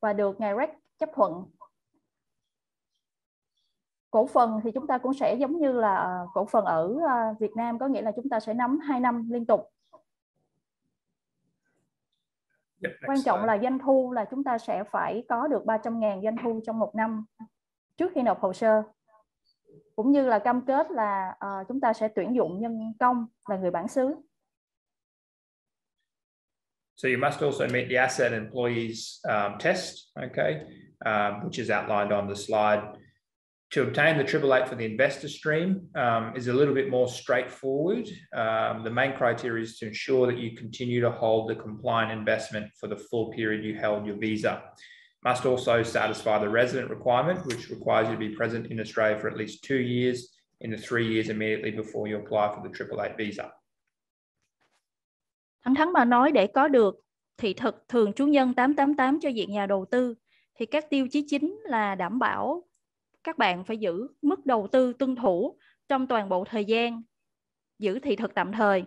và được ngài Rec chấp thuận. Cổ phần thì chúng ta cũng sẽ giống như là cổ phần ở Việt Nam, có nghĩa là chúng ta sẽ nắm 2 năm liên tục. Quan trọng là doanh thu, là chúng ta sẽ phải có được 300.000 doanh thu trong 1 năm trước khi nộp hồ sơ. cũng như là cam kết là chúng ta sẽ tuyển dụng nhân công là người bản xứ. So you must also meet the asset employees test, okay, which is outlined on the slide. To obtain the 888 for the investor stream is a little bit more straightforward. The main criteria is to ensure that you continue to hold the compliant investment for the full period you held your visa. Must also satisfy the resident requirement, which requires you to be present in Australia for at least 2 years in the 3 years immediately before you apply for the 888 visa. Thẳng thắn mà nói, để có được thị thực thường trú nhân 888 cho diện nhà đầu tư thì các tiêu chí chính là đảm bảo các bạn phải giữ mức đầu tư tuân thủ trong toàn bộ thời gian giữ thị thực tạm thời,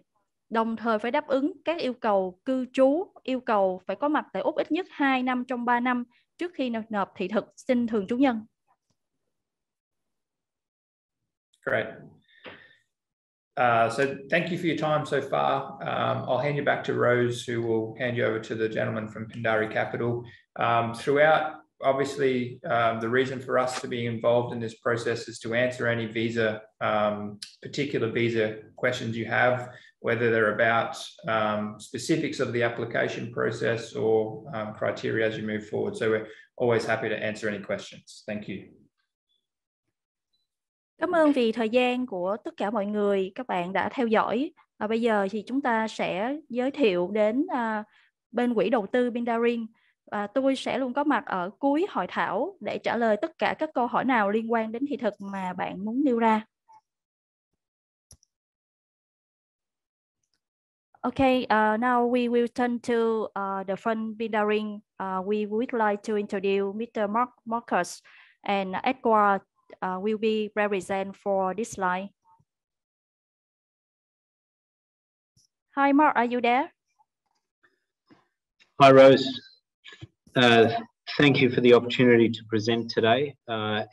đồng thời phải đáp ứng các yêu cầu cư trú, yêu cầu phải có mặt tại Úc ít nhất 2 năm trong 3 năm trước khi nộp thị thực xin thường trú nhân. Great. So thank you for your time so far. I'll hand you back to Rose, who will hand you over to the gentleman from Pindari Capital. Throughout, obviously, the reason for us to be involved in this process is to answer any visa, particular visa questions you have, whether they're about specifics of the application process or criteria as you move forward. So we're always happy to answer any questions. Thank you. Cảm ơn vì thời gian của tất cả mọi người, các bạn đã theo dõi. Và bây giờ thì chúng ta sẽ giới thiệu đến bên quỹ đầu tư Pindari. Và tôi sẽ luôn có mặt ở cuối hội thảo để trả lời tất cả các câu hỏi nào liên quan đến thị thực mà bạn muốn nêu ra. Okay, now we will turn to the fund Pindari. We would like to introduce Mr. Marcus and Edward. Will be represent for this slide. Hi, Mark, are you there? Hi, Rose. Thank you for the opportunity to present today.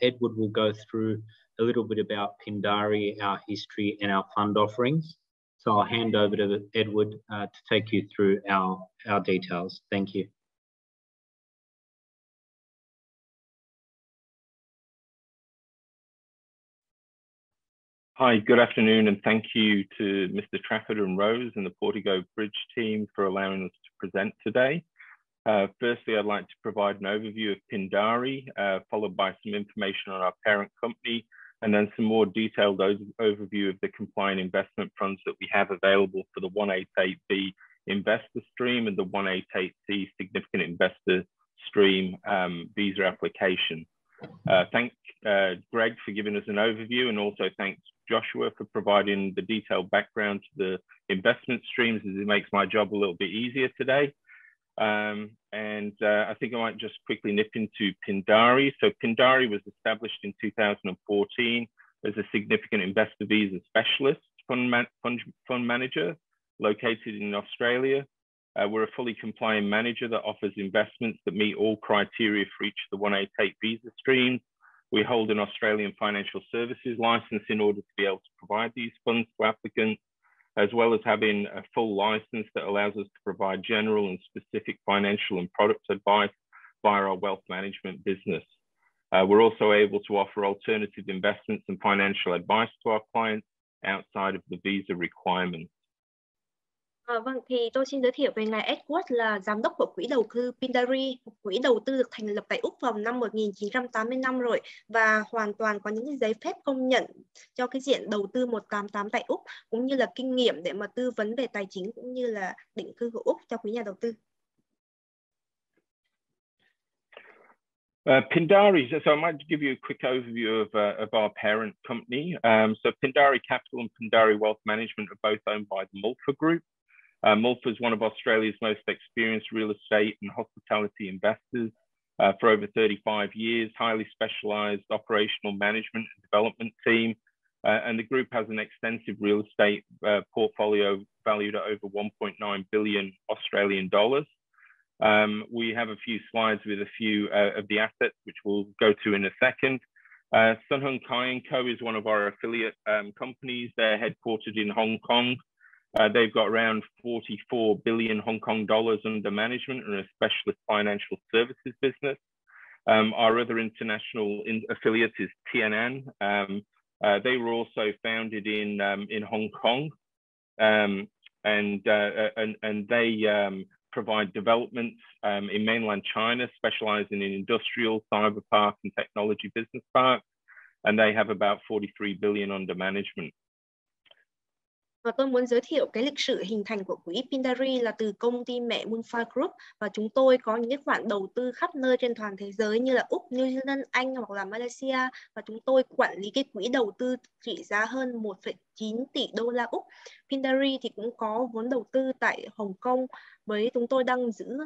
Edward will go through a little bit about Pindari, our history and our fund offerings. So I'll hand over to Edward to take you through our details. Thank you. Hi, good afternoon, and thank you to Mr. Trafford and Rose and the Portico Bridge team for allowing us to present today. Firstly, I'd like to provide an overview of Pindari, followed by some information on our parent company, and then some more detailed overview of the compliant investment funds that we have available for the 188B investor stream and the 188C significant investor stream visa application. Thank Greg for giving us an overview, and also thanks Joshua for providing the detailed background to the investment streams, as it makes my job a little bit easier today. I think I might just quickly nip into Pindari. So Pindari was established in 2014 as a significant investor visa specialist fund manager located in Australia. We're a fully compliant manager that offers investments that meet all criteria for each of the 188 visa streams. We hold an Australian financial services license in order to be able to provide these funds to applicants, as well as having a full license that allows us to provide general and specific financial and product advice via our wealth management business. We're also able to offer alternative investments and financial advice to our clients outside of the visa requirements. Vâng, thì tôi xin giới thiệu về ngài Edward là giám đốc của quỹ đầu tư Pindari, một quỹ đầu tư được thành lập tại Úc vào năm 1985 rồi và hoàn toàn có những giấy phép công nhận cho cái diện đầu tư 188 tại Úc, cũng như là kinh nghiệm để mà tư vấn về tài chính cũng như là định cư của Úc cho quý nhà đầu tư. Pindari, so I might give you a quick overview of our parent company. So Pindari Capital and Pindari Wealth Management are both owned by the Mulfa Group. Mulfa is one of Australia's most experienced real estate and hospitality investors for over 35 years, highly specialised operational management and development team. And the group has an extensive real estate portfolio valued at over 1.9 billion Australian dollars. We have a few slides with a few of the assets, which we'll go to in a second. Sun Hung Kai & Co is one of our affiliate companies. They're headquartered in Hong Kong. They've got around 44 billion Hong Kong dollars under management and a specialist financial services business. Our other international affiliate is TNN. They were also founded in Hong Kong, and they provide developments in mainland China, specializing in industrial, cyber park, and technology business parks, and they have about 43 billion under management. Và tôi muốn giới thiệu cái lịch sử hình thành của quỹ Pindari là từ công ty mẹ Moonfire Group, và chúng tôi có những cái khoản đầu tư khắp nơi trên toàn thế giới như là Úc, New Zealand, Anh hoặc là Malaysia, và chúng tôi quản lý cái quỹ đầu tư trị giá hơn 1,9 tỷ đô la Úc. Pindari thì cũng có vốn đầu tư tại Hồng Kông, với chúng tôi đang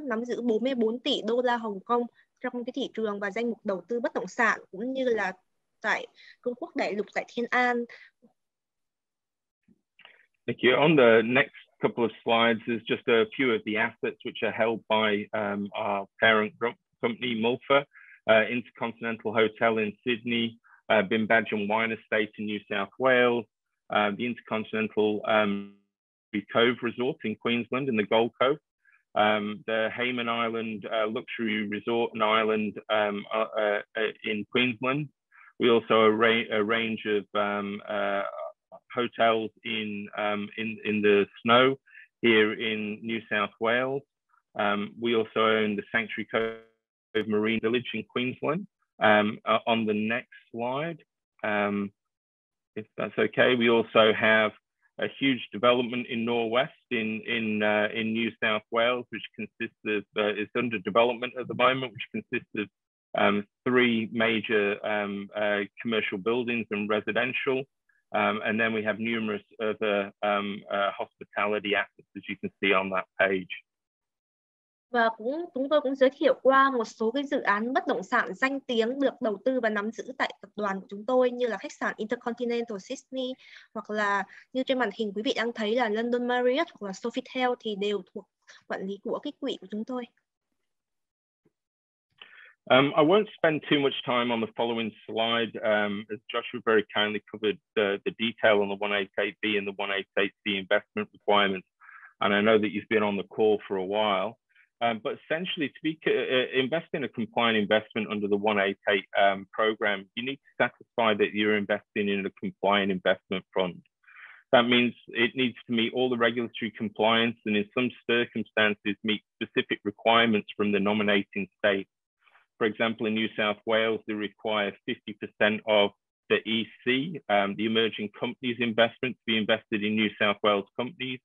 nắm giữ 44 tỷ đô la Hồng Kông trong cái thị trường và danh mục đầu tư bất động sản, cũng như là tại Trung Quốc đại lục, tại Thiên An. Thank you. On the next couple of slides is just a few of the assets which are held by our parent company, Mulfa, Intercontinental Hotel in Sydney, Bimbadgen Wine Estate in New South Wales, the Intercontinental Cove Resort in Queensland in the Gold Coast, the Hayman Island Luxury Resort and Island in Queensland. We also a range of hotels in the snow here in New South Wales. We also own the Sanctuary Cove Marine Village in Queensland. On the next slide, if that's okay, we also have a huge development in Norwest in New South Wales, which consists of is under development at the moment, which consists of 3 major commercial buildings and residential. And then we have numerous other hospitality assets, as you can see on that page. Và chúng tôi cũng giới thiệu qua một số cái dự án bất động sản danh tiếng được đầu tư và nắm giữ tại tập đoàn của chúng tôi, như là khách sạn Intercontinental Sydney, hoặc là như trên màn hình quý vị đang thấy là London Marriott hoặc là Sofitel, thì đều thuộc quản lý của cái quỹ của chúng tôi. I won't spend too much time on the following slide, as Joshua very kindly covered the detail on the 188B and the 188C investment requirements, and I know that you've been on the call for a while. But essentially, to invest in a compliant investment under the 188 program, you need to satisfy that you're investing in a compliant investment fund. That means it needs to meet all the regulatory compliance, and in some circumstances meet specific requirements from the nominating state. For example, in New South Wales, they require 50% of the EC, the emerging companies investment, to be invested in New South Wales companies.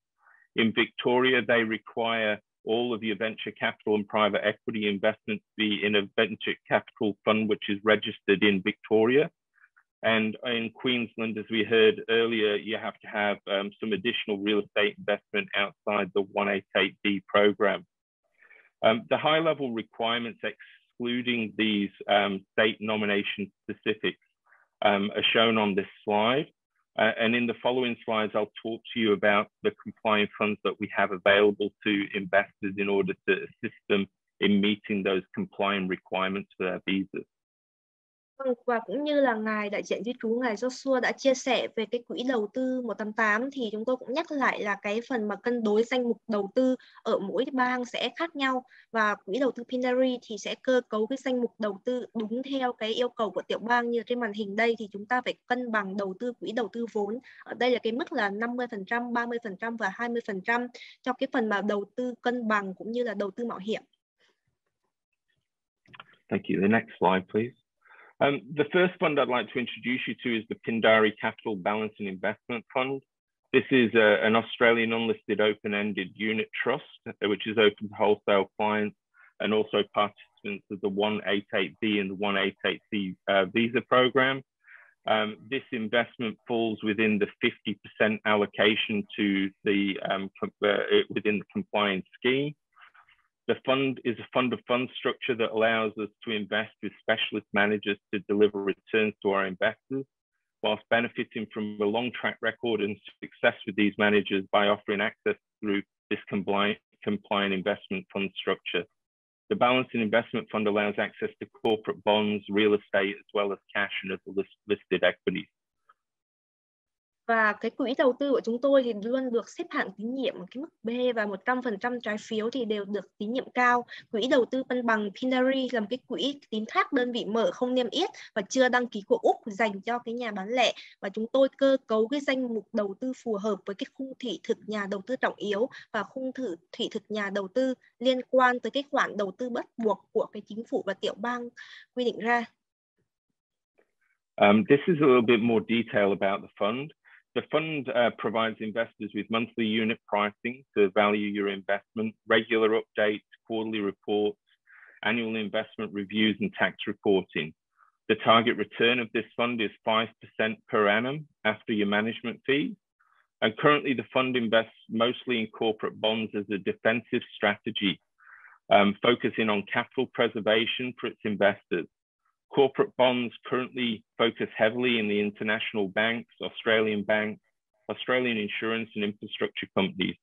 In Victoria, they require all of your venture capital and private equity investments to be in a venture capital fund, which is registered in Victoria. And in Queensland, as we heard earlier, you have to have some additional real estate investment outside the 188B program. The high-level requirements excluding these state nomination specifics are shown on this slide. And in the following slides, I'll talk to you about the compliant funds that we have available to investors in order to assist them in meeting those compliant requirements for their visas. Và cũng như là ngài đại diện di trú ngài Joshua đã chia sẻ về cái quỹ đầu tư 188, thì chúng tôi cũng nhắc lại là cái phần mà cân đối danh mục đầu tư ở mỗi bang sẽ khác nhau, và quỹ đầu tư Pindari thì sẽ cơ cấu cái danh mục đầu tư đúng theo cái yêu cầu của tiểu bang. Như trên màn hình đây thì chúng ta phải cân bằng đầu tư quỹ đầu tư vốn. Ở đây là cái mức là 50%, 30% và 20% cho cái phần mà đầu tư cân bằng cũng như là đầu tư mạo hiểm. Thank you. The next slide, please. The first fund I'd like to introduce you to is the Pindari Capital Balance and Investment Fund. This is an Australian unlisted open-ended unit trust, which is open to wholesale clients and also participants of the 188B and the 188C visa program. This investment falls within the 50% allocation to the within the compliance scheme. The fund is a fund of funds structure that allows us to invest with specialist managers to deliver returns to our investors, whilst benefiting from a long track record and success with these managers by offering access through this compliant investment fund structure. The Balancing Investment Fund allows access to corporate bonds, real estate, as well as cash and other listed equities. Và cái quỹ đầu tư của chúng tôi thì luôn được xếp hạng tín nhiệm ở cái mức B và 100% trái phiếu thì đều được tín nhiệm cao. Quỹ đầu tư cân bằng Pindari là một cái quỹ tín thác đơn vị mở không niêm yết và chưa đăng ký của Úc dành cho cái nhà bán lẻ. Và chúng tôi cơ cấu cái danh mục đầu tư phù hợp với cái khung thị thực nhà đầu tư trọng yếu và khung thị thực nhà đầu tư liên quan tới cái khoản đầu tư bắt buộc của cái chính phủ và tiểu bang quy định ra. This is a little bit more detail about the fund. The fund provides investors with monthly unit pricing to value your investment, regular updates, quarterly reports, annual investment reviews, and tax reporting. The target return of this fund is 5% per annum after your management fees. And currently, the fund invests mostly in corporate bonds as a defensive strategy, focusing on capital preservation for its investors. Corporate bonds currently focus heavily in the international banks, Australian insurance and infrastructure companies.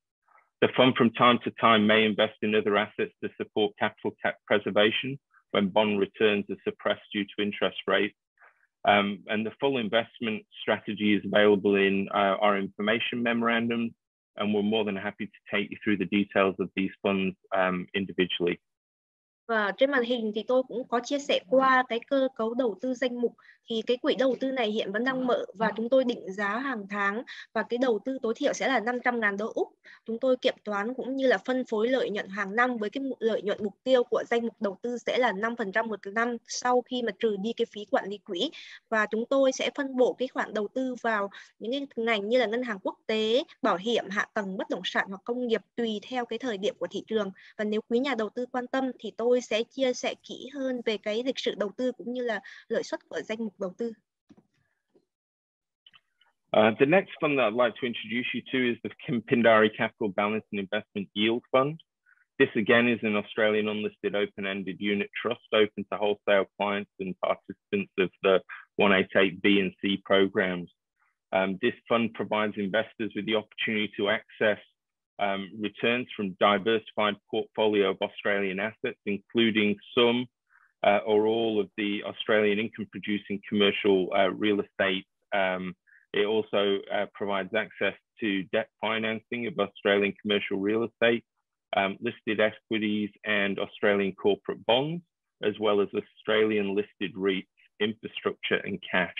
The fund from time to time may invest in other assets to support capital preservation when bond returns are suppressed due to interest rates. And the full investment strategy is available in our information memorandums, and we're more than happy to take you through the details of these funds individually. Và trên màn hình thì tôi cũng có chia sẻ qua cái cơ cấu đầu tư danh mục. Thì cái quỹ đầu tư này hiện vẫn đang mở và chúng tôi định giá hàng tháng và cái đầu tư tối thiểu sẽ là 500.000 đô Úc. Chúng tôi kiểm toán cũng như là phân phối lợi nhuận hàng năm với cái lợi nhuận mục tiêu của danh mục đầu tư sẽ là 5% một năm sau khi mà trừ đi cái phí quản lý quỹ. Và chúng tôi sẽ phân bổ cái khoản đầu tư vào những cái ngành như là ngân hàng quốc tế, bảo hiểm, hạ tầng, bất động sản hoặc công nghiệp tùy theo cái thời điểm của thị trường. Và nếu quý nhà đầu tư quan tâm thì tôi sẽ chia sẻ kỹ hơn về cái lịch sử đầu tư cũng như là lợi suất của danh mục đầu tư. The next fund that I'd like to introduce you to is the Pindari Capital Balance and Investment Yield Fund. This again is an Australian unlisted open-ended unit trust open to wholesale clients and participants of the 188B and C programs. This fund provides investors with the opportunity to access returns from diversified portfolio of Australian assets, including some or all of the Australian income-producing commercial real estate. It also provides access to debt financing of Australian commercial real estate, listed equities and Australian corporate bonds, as well as Australian listed REITs, infrastructure and cash.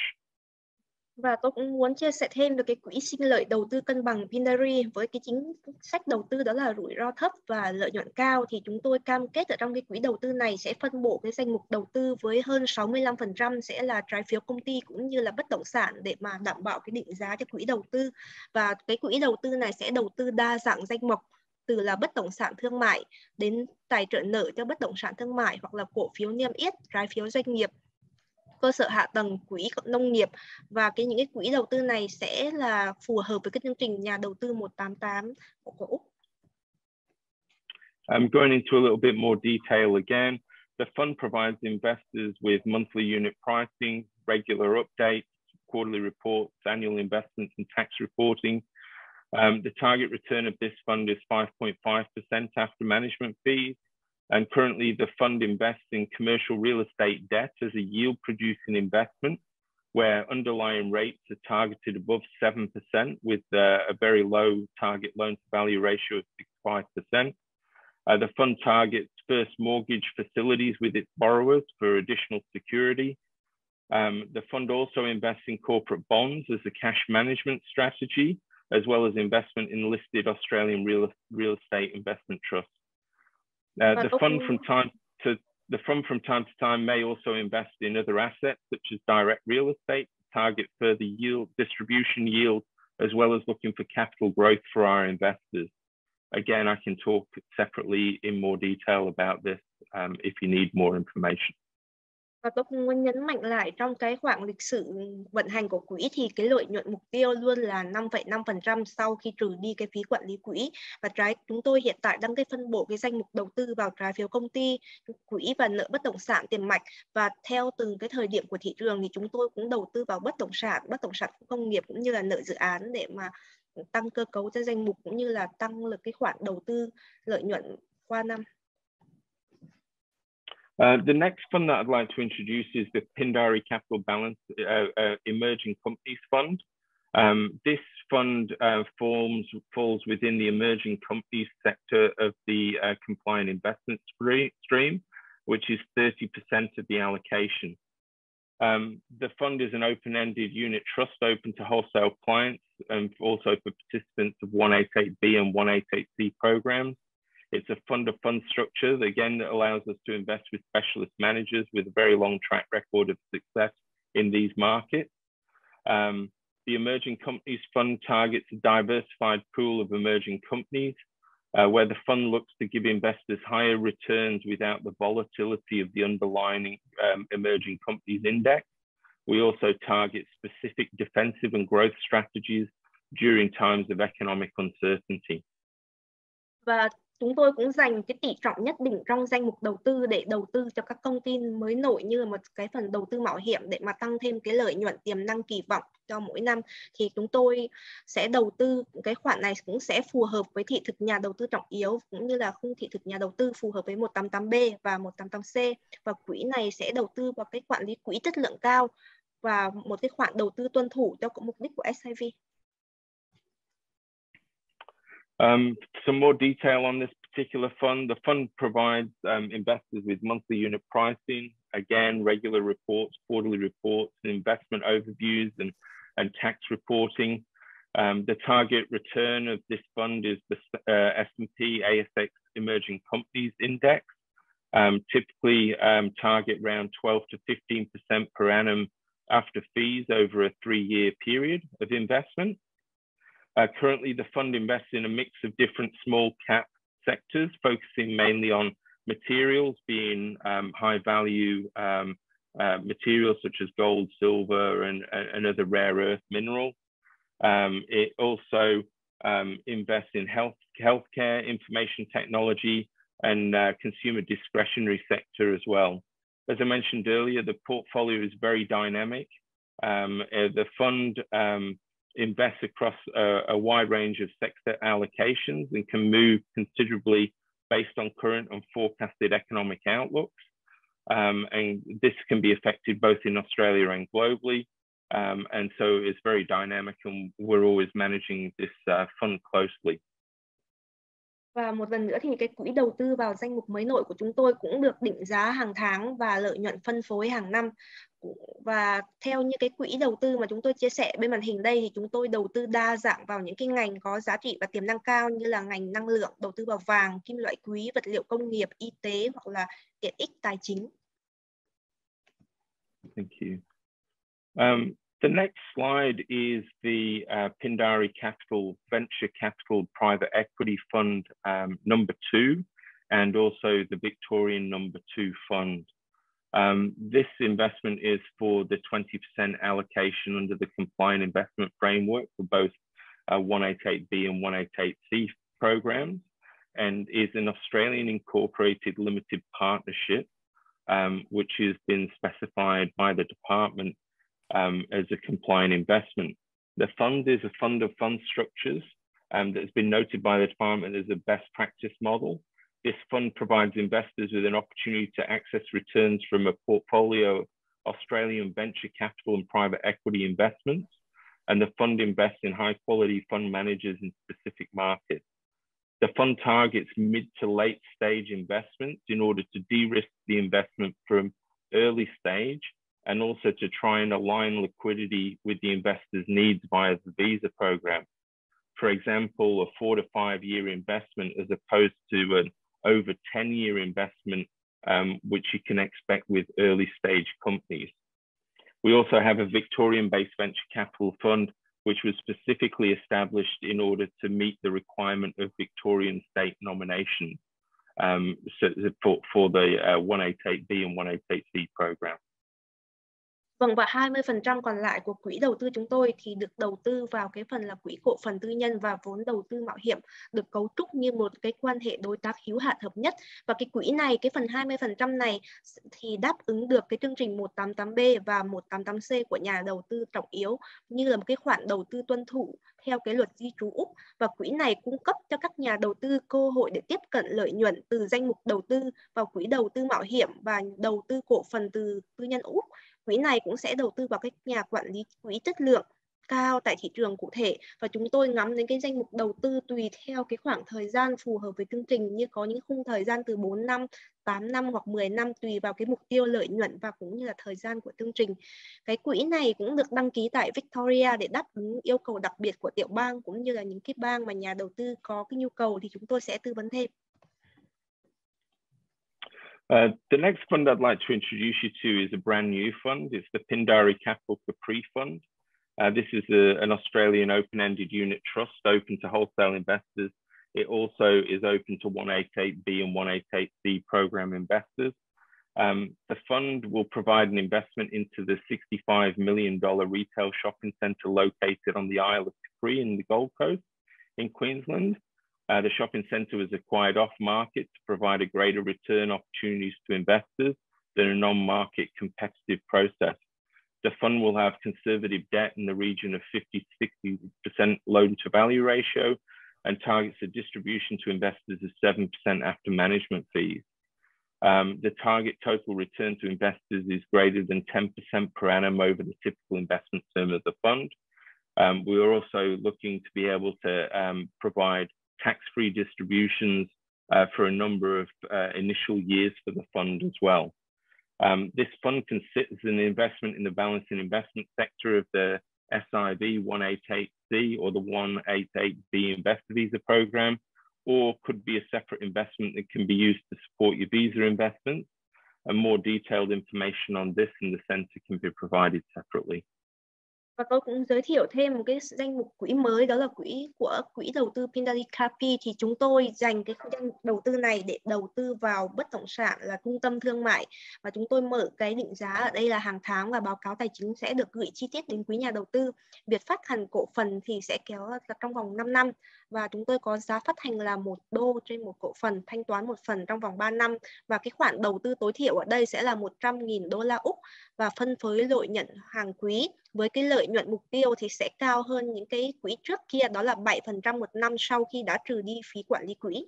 Và tôi cũng muốn chia sẻ thêm về cái quỹ sinh lợi đầu tư cân bằng Pindari với cái chính sách đầu tư đó là rủi ro thấp và lợi nhuận cao. Thì chúng tôi cam kết ở trong cái quỹ đầu tư này sẽ phân bổ cái danh mục đầu tư với hơn 65% sẽ là trái phiếu công ty cũng như là bất động sản để mà đảm bảo cái định giá cho quỹ đầu tư. Và cái quỹ đầu tư này sẽ đầu tư đa dạng danh mục từ là bất động sản thương mại đến tài trợ nợ cho bất động sản thương mại hoặc là cổ phiếu niêm yết, trái phiếu doanh nghiệp, cơ sở hạ tầng, quỹ nông nghiệp. Và những cái quỹ đầu tư này sẽ là phù hợp với cái chương trình nhà đầu tư 188 của Úc. I'm going into a little bit more detail again. The fund provides investors with monthly unit pricing, regular updates, quarterly reports, annual investments and tax reporting. The target return of this fund is 5.5% after management fees. And currently the fund invests in commercial real estate debt as a yield producing investment where underlying rates are targeted above 7% with a very low target loan to value ratio of 65%. The fund targets first mortgage facilities with its borrowers for additional security. The fund also invests in corporate bonds as a cash management strategy, as well as investment in listed Australian real estate investment trusts. The fund from time to time may also invest in other assets such as direct real estate to target further yield, distribution yield, as well as looking for capital growth for our investors. Again, I can talk separately in more detail about this if you need more information. Và tôi cũng muốn nhấn mạnh lại trong cái khoảng lịch sử vận hành của quỹ thì cái lợi nhuận mục tiêu luôn là 5,5% sau khi trừ đi cái phí quản lý quỹ. Và chúng tôi hiện tại đang phân bổ cái danh mục đầu tư vào trái phiếu công ty, quỹ và nợ bất động sản tiền mạch. Và theo từng cái thời điểm của thị trường thì chúng tôi cũng đầu tư vào bất động sản công nghiệp cũng như là nợ dự án để mà tăng cơ cấu cho danh mục cũng như là tăng lực cái khoản đầu tư lợi nhuận qua năm. The next fund that I'd like to introduce is the Pindari Capital Balance Emerging Companies Fund. This fund falls within the emerging companies sector of the compliant investment stream, which is 30% of the allocation. The fund is an open-ended unit trust open to wholesale clients and also for participants of 188B and 188C programs. It's a fund-of-fund structure that, again, that allows us to invest with specialist managers with a very long track record of success in these markets. The Emerging Companies Fund targets a diversified pool of emerging companies where the fund looks to give investors higher returns without the volatility of the underlying emerging companies index. We also target specific defensive and growth strategies during times of economic uncertainty. Và chúng tôi cũng dành cái tỷ trọng nhất định trong danh mục đầu tư để đầu tư cho các công ty mới nổi như là một cái phần đầu tư mạo hiểm để mà tăng thêm cái lợi nhuận tiềm năng kỳ vọng cho mỗi năm. Thì chúng tôi sẽ đầu tư cái khoản này cũng sẽ phù hợp với thị thực nhà đầu tư trọng yếu cũng như là khung thị thực nhà đầu tư phù hợp với 188B và 188C. Và quỹ này sẽ đầu tư vào cái quản lý quỹ chất lượng cao và một cái khoản đầu tư tuân thủ cho mục đích của SIV. Some more detail on this particular fund. The fund provides investors with monthly unit pricing, again, regular reports, quarterly reports, investment overviews, and tax reporting. The target return of this fund is the S&P ASX Emerging Companies Index, typically target around 12 to 15% per annum after fees over a 3-year period of investment. Currently, the fund invests in a mix of different small cap sectors, focusing mainly on materials, being high value materials such as gold, silver, and other rare earth minerals. It also invests in healthcare, information technology, and consumer discretionary sector as well. As I mentioned earlier, the portfolio is very dynamic. The fund invests across a wide range of sector allocations and can move considerably based on current and forecasted economic outlooks. And this can be affected both in Australia and globally. And so it's very dynamic and we're always managing this fund closely. Và một lần nữa thì cái quỹ đầu tư vào danh mục mới nổi của chúng tôi cũng được định giá hàng tháng và lợi nhuận phân phối hàng năm. Và theo như cái quỹ đầu tư mà chúng tôi chia sẻ bên màn hình đây thì chúng tôi đầu tư đa dạng vào những cái ngành có giá trị và tiềm năng cao như là ngành năng lượng, đầu tư vào vàng, kim loại quý, vật liệu công nghiệp, y tế hoặc là tiện ích tài chính. Thank you. The next slide is the Pindari Capital Venture Capital Private Equity Fund number 2 and also the Victorian number 2 fund. This investment is for the 20% allocation under the compliant investment framework for both 188B and 188C programs and is an Australian incorporated limited partnership which has been specified by the department as a compliant investment. The fund is a fund of fund structures that's been noted by the department as a best practice model. This fund provides investors with an opportunity to access returns from a portfolio of Australian venture capital and private equity investments. And the fund invests in high quality fund managers in specific markets. The fund targets mid to late stage investments in order to de-risk the investment from early stage and also to try and align liquidity with the investor's needs via the visa program. For example, a 4 to 5 year investment as opposed to an over 10-year investment, which you can expect with early stage companies. We also have a Victorian-based venture capital fund, which was specifically established in order to meet the requirement of Victorian state nominations for the 188B and 188C program. Vâng, và 20% còn lại của quỹ đầu tư chúng tôi thì được đầu tư vào cái phần là quỹ cổ phần tư nhân và vốn đầu tư mạo hiểm, được cấu trúc như một cái quan hệ đối tác hữu hạn hợp nhất. Và cái quỹ này, cái phần 20% này thì đáp ứng được cái chương trình 188B và 188C của nhà đầu tư trọng yếu như là một cái khoản đầu tư tuân thủ theo cái luật di trú Úc. Và quỹ này cung cấp cho các nhà đầu tư cơ hội để tiếp cận lợi nhuận từ danh mục đầu tư vào quỹ đầu tư mạo hiểm và đầu tư cổ phần từ tư nhân Úc. Quỹ này cũng sẽ đầu tư vào các nhà quản lý quỹ chất lượng cao tại thị trường cụ thể, và chúng tôi ngắm đến cái danh mục đầu tư tùy theo cái khoảng thời gian phù hợp với chương trình, như có những khung thời gian từ 4 năm, 8 năm hoặc 10 năm tùy vào cái mục tiêu lợi nhuận và cũng như là thời gian của chương trình. Cái quỹ này cũng được đăng ký tại Victoria để đáp ứng yêu cầu đặc biệt của tiểu bang, cũng như là những cái bang mà nhà đầu tư có cái nhu cầu thì chúng tôi sẽ tư vấn thêm. The next fund I'd like to introduce you to is a brand new fund. It's the Pindari Capital Capri Fund. This is an Australian open-ended unit trust open to wholesale investors. It also is open to 188B and 188C program investors. The fund will provide an investment into the $65 million retail shopping centre located on the Isle of Capri in the Gold Coast in Queensland. The shopping centre was acquired off-market to provide a greater return opportunities to investors than a non-market competitive process. The fund will have conservative debt in the region of 50 to 60% loan-to-value ratio and targets a distribution to investors of 7% after management fees. The target total return to investors is greater than 10% per annum over the typical investment term of the fund. We are also looking to be able to provide tax-free distributions for a number of initial years for the fund as well. This fund considers an investment in the balancing investment sector of the SIV 188C or the 188B investor visa program, or could be a separate investment that can be used to support your visa investments. And more detailed information on this in the centre can be provided separately. Và tôi cũng giới thiệu thêm một cái danh mục quỹ mới, đó là quỹ đầu tư Pindari Capri. Thì chúng tôi dành cái danh mục đầu tư này để đầu tư vào bất động sản là trung tâm thương mại, và chúng tôi mở cái định giá ở đây là hàng tháng, và báo cáo tài chính sẽ được gửi chi tiết đến quý nhà đầu tư. Việc phát hành cổ phần thì sẽ kéo trong vòng 5 năm, và chúng tôi có giá phát hành là $1 trên một cổ phần, thanh toán một phần trong vòng 3 năm, và cái khoản đầu tư tối thiểu ở đây sẽ là $100.000 Úc và phân phối lợi nhuận hàng quý, với cái lợi nhuận mục tiêu thì sẽ cao hơn những cái quỹ trước kia, đó là 7% một năm sau khi đã trừ đi phí quản lý quỹ.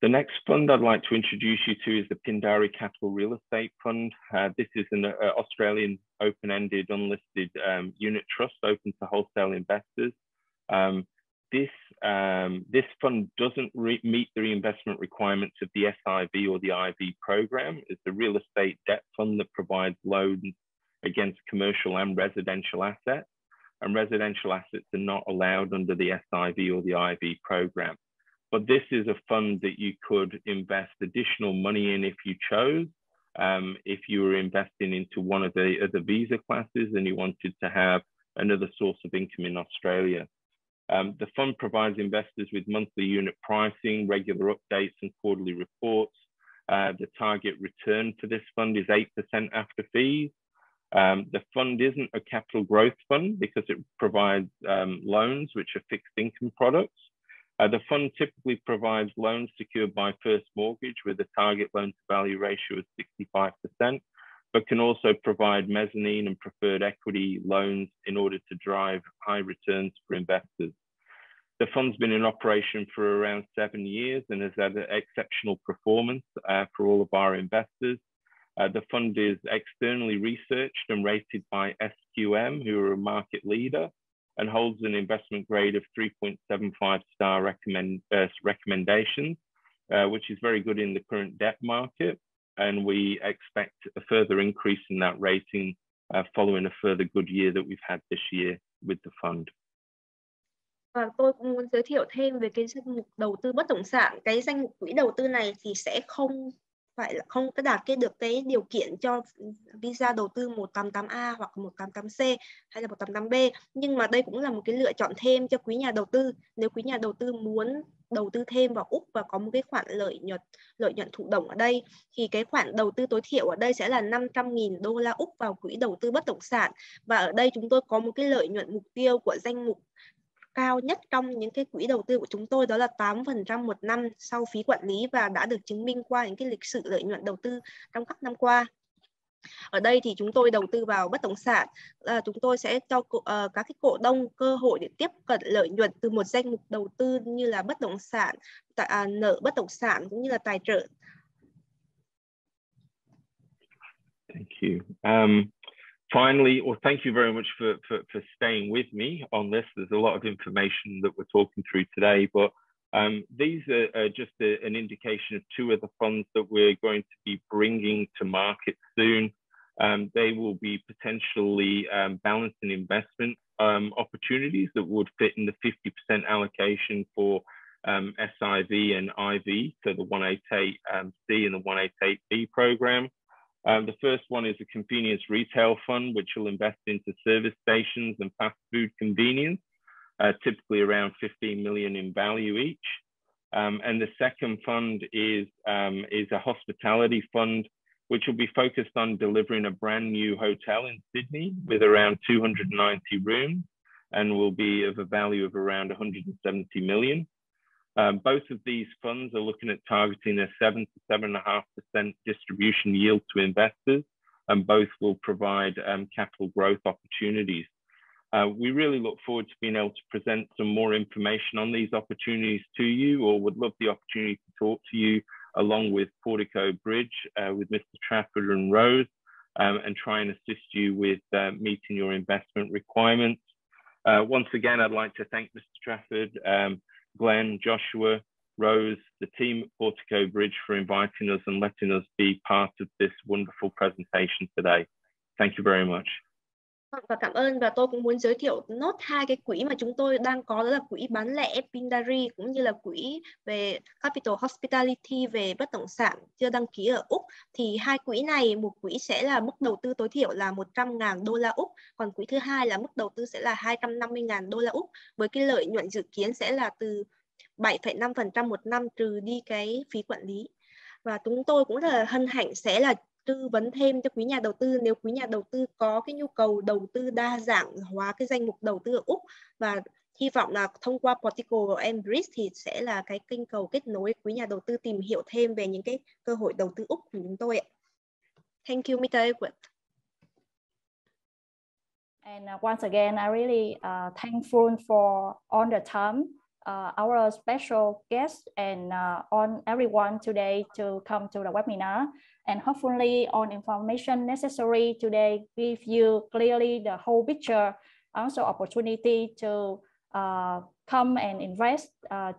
The next fund I'd like to introduce you to is the Pindari Capital Real Estate Fund. This is an Australian open-ended unlisted unit trust open to wholesale investors. This fund doesn't meet the reinvestment requirements of the SIV or the IV program. It's a real estate debt fund that provides loans against commercial and residential assets. And residential assets are not allowed under the SIV or the IV program. But this is a fund that you could invest additional money in if you chose. If you were investing into one of the other visa classes and you wanted to have another source of income in Australia. The fund provides investors with monthly unit pricing, regular updates and quarterly reports. The target return for this fund is 8% after fees. The fund isn't a capital growth fund because it provides loans which are fixed income products. The fund typically provides loans secured by first mortgage with a target loan to value ratio of 65%, but can also provide mezzanine and preferred equity loans in order to drive high returns for investors. The fund's been in operation for around 7 years and has had exceptional performance for all of our investors. The fund is externally researched and rated by SQM, who are a market leader, and holds an investment grade of 3.75 star recommendations, which is very good in the current debt market. And we expect a further increase in that rating following a further good year that we've had this year with the fund. Và tôi cũng muốn giới thiệu thêm về cái danh mục đầu tư bất động sản. Cái danh mục quỹ đầu tư này thì sẽ không có đạt được cái điều kiện cho visa đầu tư 188A hoặc 188C hay là 188B, nhưng mà đây cũng là một cái lựa chọn thêm cho quý nhà đầu tư. Nếu quý nhà đầu tư muốn đầu tư thêm vào Úc và có một cái khoản lợi nhuận thụ động ở đây, thì cái khoản đầu tư tối thiểu ở đây sẽ là $500.000 Úc vào quỹ đầu tư bất động sản. Và ở đây chúng tôi có một cái lợi nhuận mục tiêu của danh mục cao nhất trong những cái quỹ đầu tư của chúng tôi, đó là 8% một năm sau phí quản lý, và đã được chứng minh qua những cái lịch sử lợi nhuận đầu tư trong các năm qua. Ở đây thì chúng tôi đầu tư vào bất động sản, chúng tôi sẽ cho các cái cổ đông cơ hội để tiếp cận lợi nhuận từ một danh mục đầu tư như là bất động sản, nợ bất động sản cũng như là tài trợ. Thank you. Finally, thank you very much for staying with me on this. There's a lot of information that we're talking through today, but these are just an indication of two of the funds that we're going to be bringing to market soon. They will be potentially balanced in investment opportunities that would fit in the 50% allocation for SIV and IV, so the 188C and the 188B program. The first one is a convenience retail fund, which will invest into service stations and fast food convenience, typically around 15 million in value each. And the second fund is a hospitality fund, which will be focused on delivering a brand new hotel in Sydney with around 290 rooms and will be of a value of around 170 million. Both of these funds are looking at targeting a 7 to 7.5% distribution yield to investors, and both will provide capital growth opportunities. We really look forward to being able to present some more information on these opportunities to you, or would love the opportunity to talk to you along with Portico Bridge, with Mr. Trafford and Rose, and try and assist you with meeting your investment requirements. Once again, I'd like to thank Mr. Trafford, Glenn, Joshua, Rose, the team at Portico Bridge for inviting us and letting us be part of this wonderful presentation today. Thank you very much. Và cảm ơn, và tôi cũng muốn giới thiệu nốt hai cái quỹ mà chúng tôi đang có, đó là quỹ bán lẻ Pindari cũng như là quỹ về Capital Hospitality về bất động sản chưa đăng ký ở Úc. Thì hai quỹ này, một quỹ sẽ là mức đầu tư tối thiểu là 100.000 đô la Úc, còn quỹ thứ hai là mức đầu tư sẽ là 250.000 đô la Úc, với cái lợi nhuận dự kiến sẽ là từ 7,5% một năm trừ đi cái phí quản lý. Và chúng tôi cũng rất là hân hạnh sẽ là tư vấn thêm cho quý nhà đầu tư nếu quý nhà đầu tư có cái nhu cầu đầu tư đa dạng hóa cái danh mục đầu tư ở Úc, và hy vọng là thông qua Portico Bridge thì sẽ là cái kênh cầu kết nối quý nhà đầu tư tìm hiểu thêm về những cái cơ hội đầu tư Úc của chúng tôi ạ. Thank you, Mr. Edward. And once again, I really thankful for all the time our special guests and on everyone today to come to the webinar. And hopefully all information necessary today give you clearly the whole picture, also opportunity to come and invest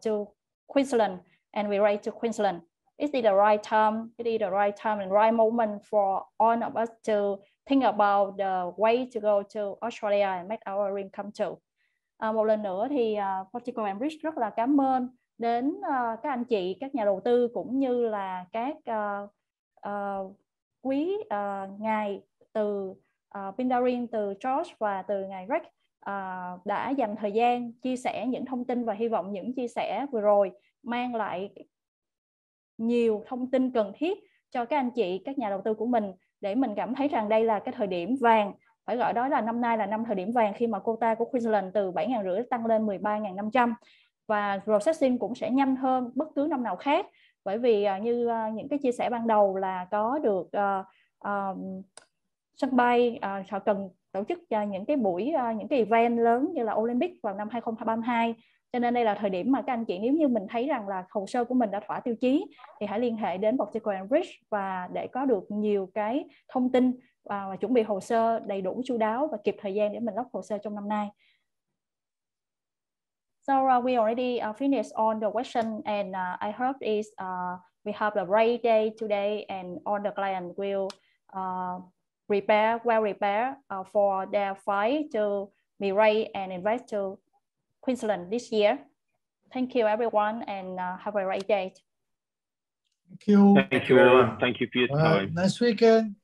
to Queensland and we relate to Queensland. Is it the right time? It is the right time and right moment for all of us to think about the way to go to Australia and make our dream come true. Một lần nữa thì Portico Bridge rất là cảm ơn đến các anh chị, các nhà đầu tư cũng như là các quý ngài từ Pindarin, từ George và từ ngài Greg đã dành thời gian chia sẻ những thông tin, và hy vọng những chia sẻ vừa rồi mang lại nhiều thông tin cần thiết cho các anh chị, các nhà đầu tư của mình, để mình cảm thấy rằng đây là cái thời điểm vàng. Phải gọi đó là năm nay là năm thời điểm vàng khi mà quota của Queensland từ 7.500 tăng lên 13.500, và processing cũng sẽ nhanh hơn bất cứ năm nào khác, bởi vì như những cái chia sẻ ban đầu là có được sân bay họ cần tổ chức những cái buổi, những cái event lớn như là Olympic vào năm 2032, cho nên đây là thời điểm mà các anh chị, nếu như mình thấy rằng là hồ sơ của mình đã thỏa tiêu chí thì hãy liên hệ đến Portico Bridge và để có được nhiều cái thông tin và chuẩn bị hồ sơ đầy đủ chu đáo và kịp thời gian để mình log hồ sơ trong năm nay. So we already finished on the question, and I hope is we have a great day today, and all the clients will well prepare for their flight to be ready and invest to Queensland this year. Thank you everyone, and have a great day. Thank you. Thank you everyone. Thank you for your time. Nice weekend.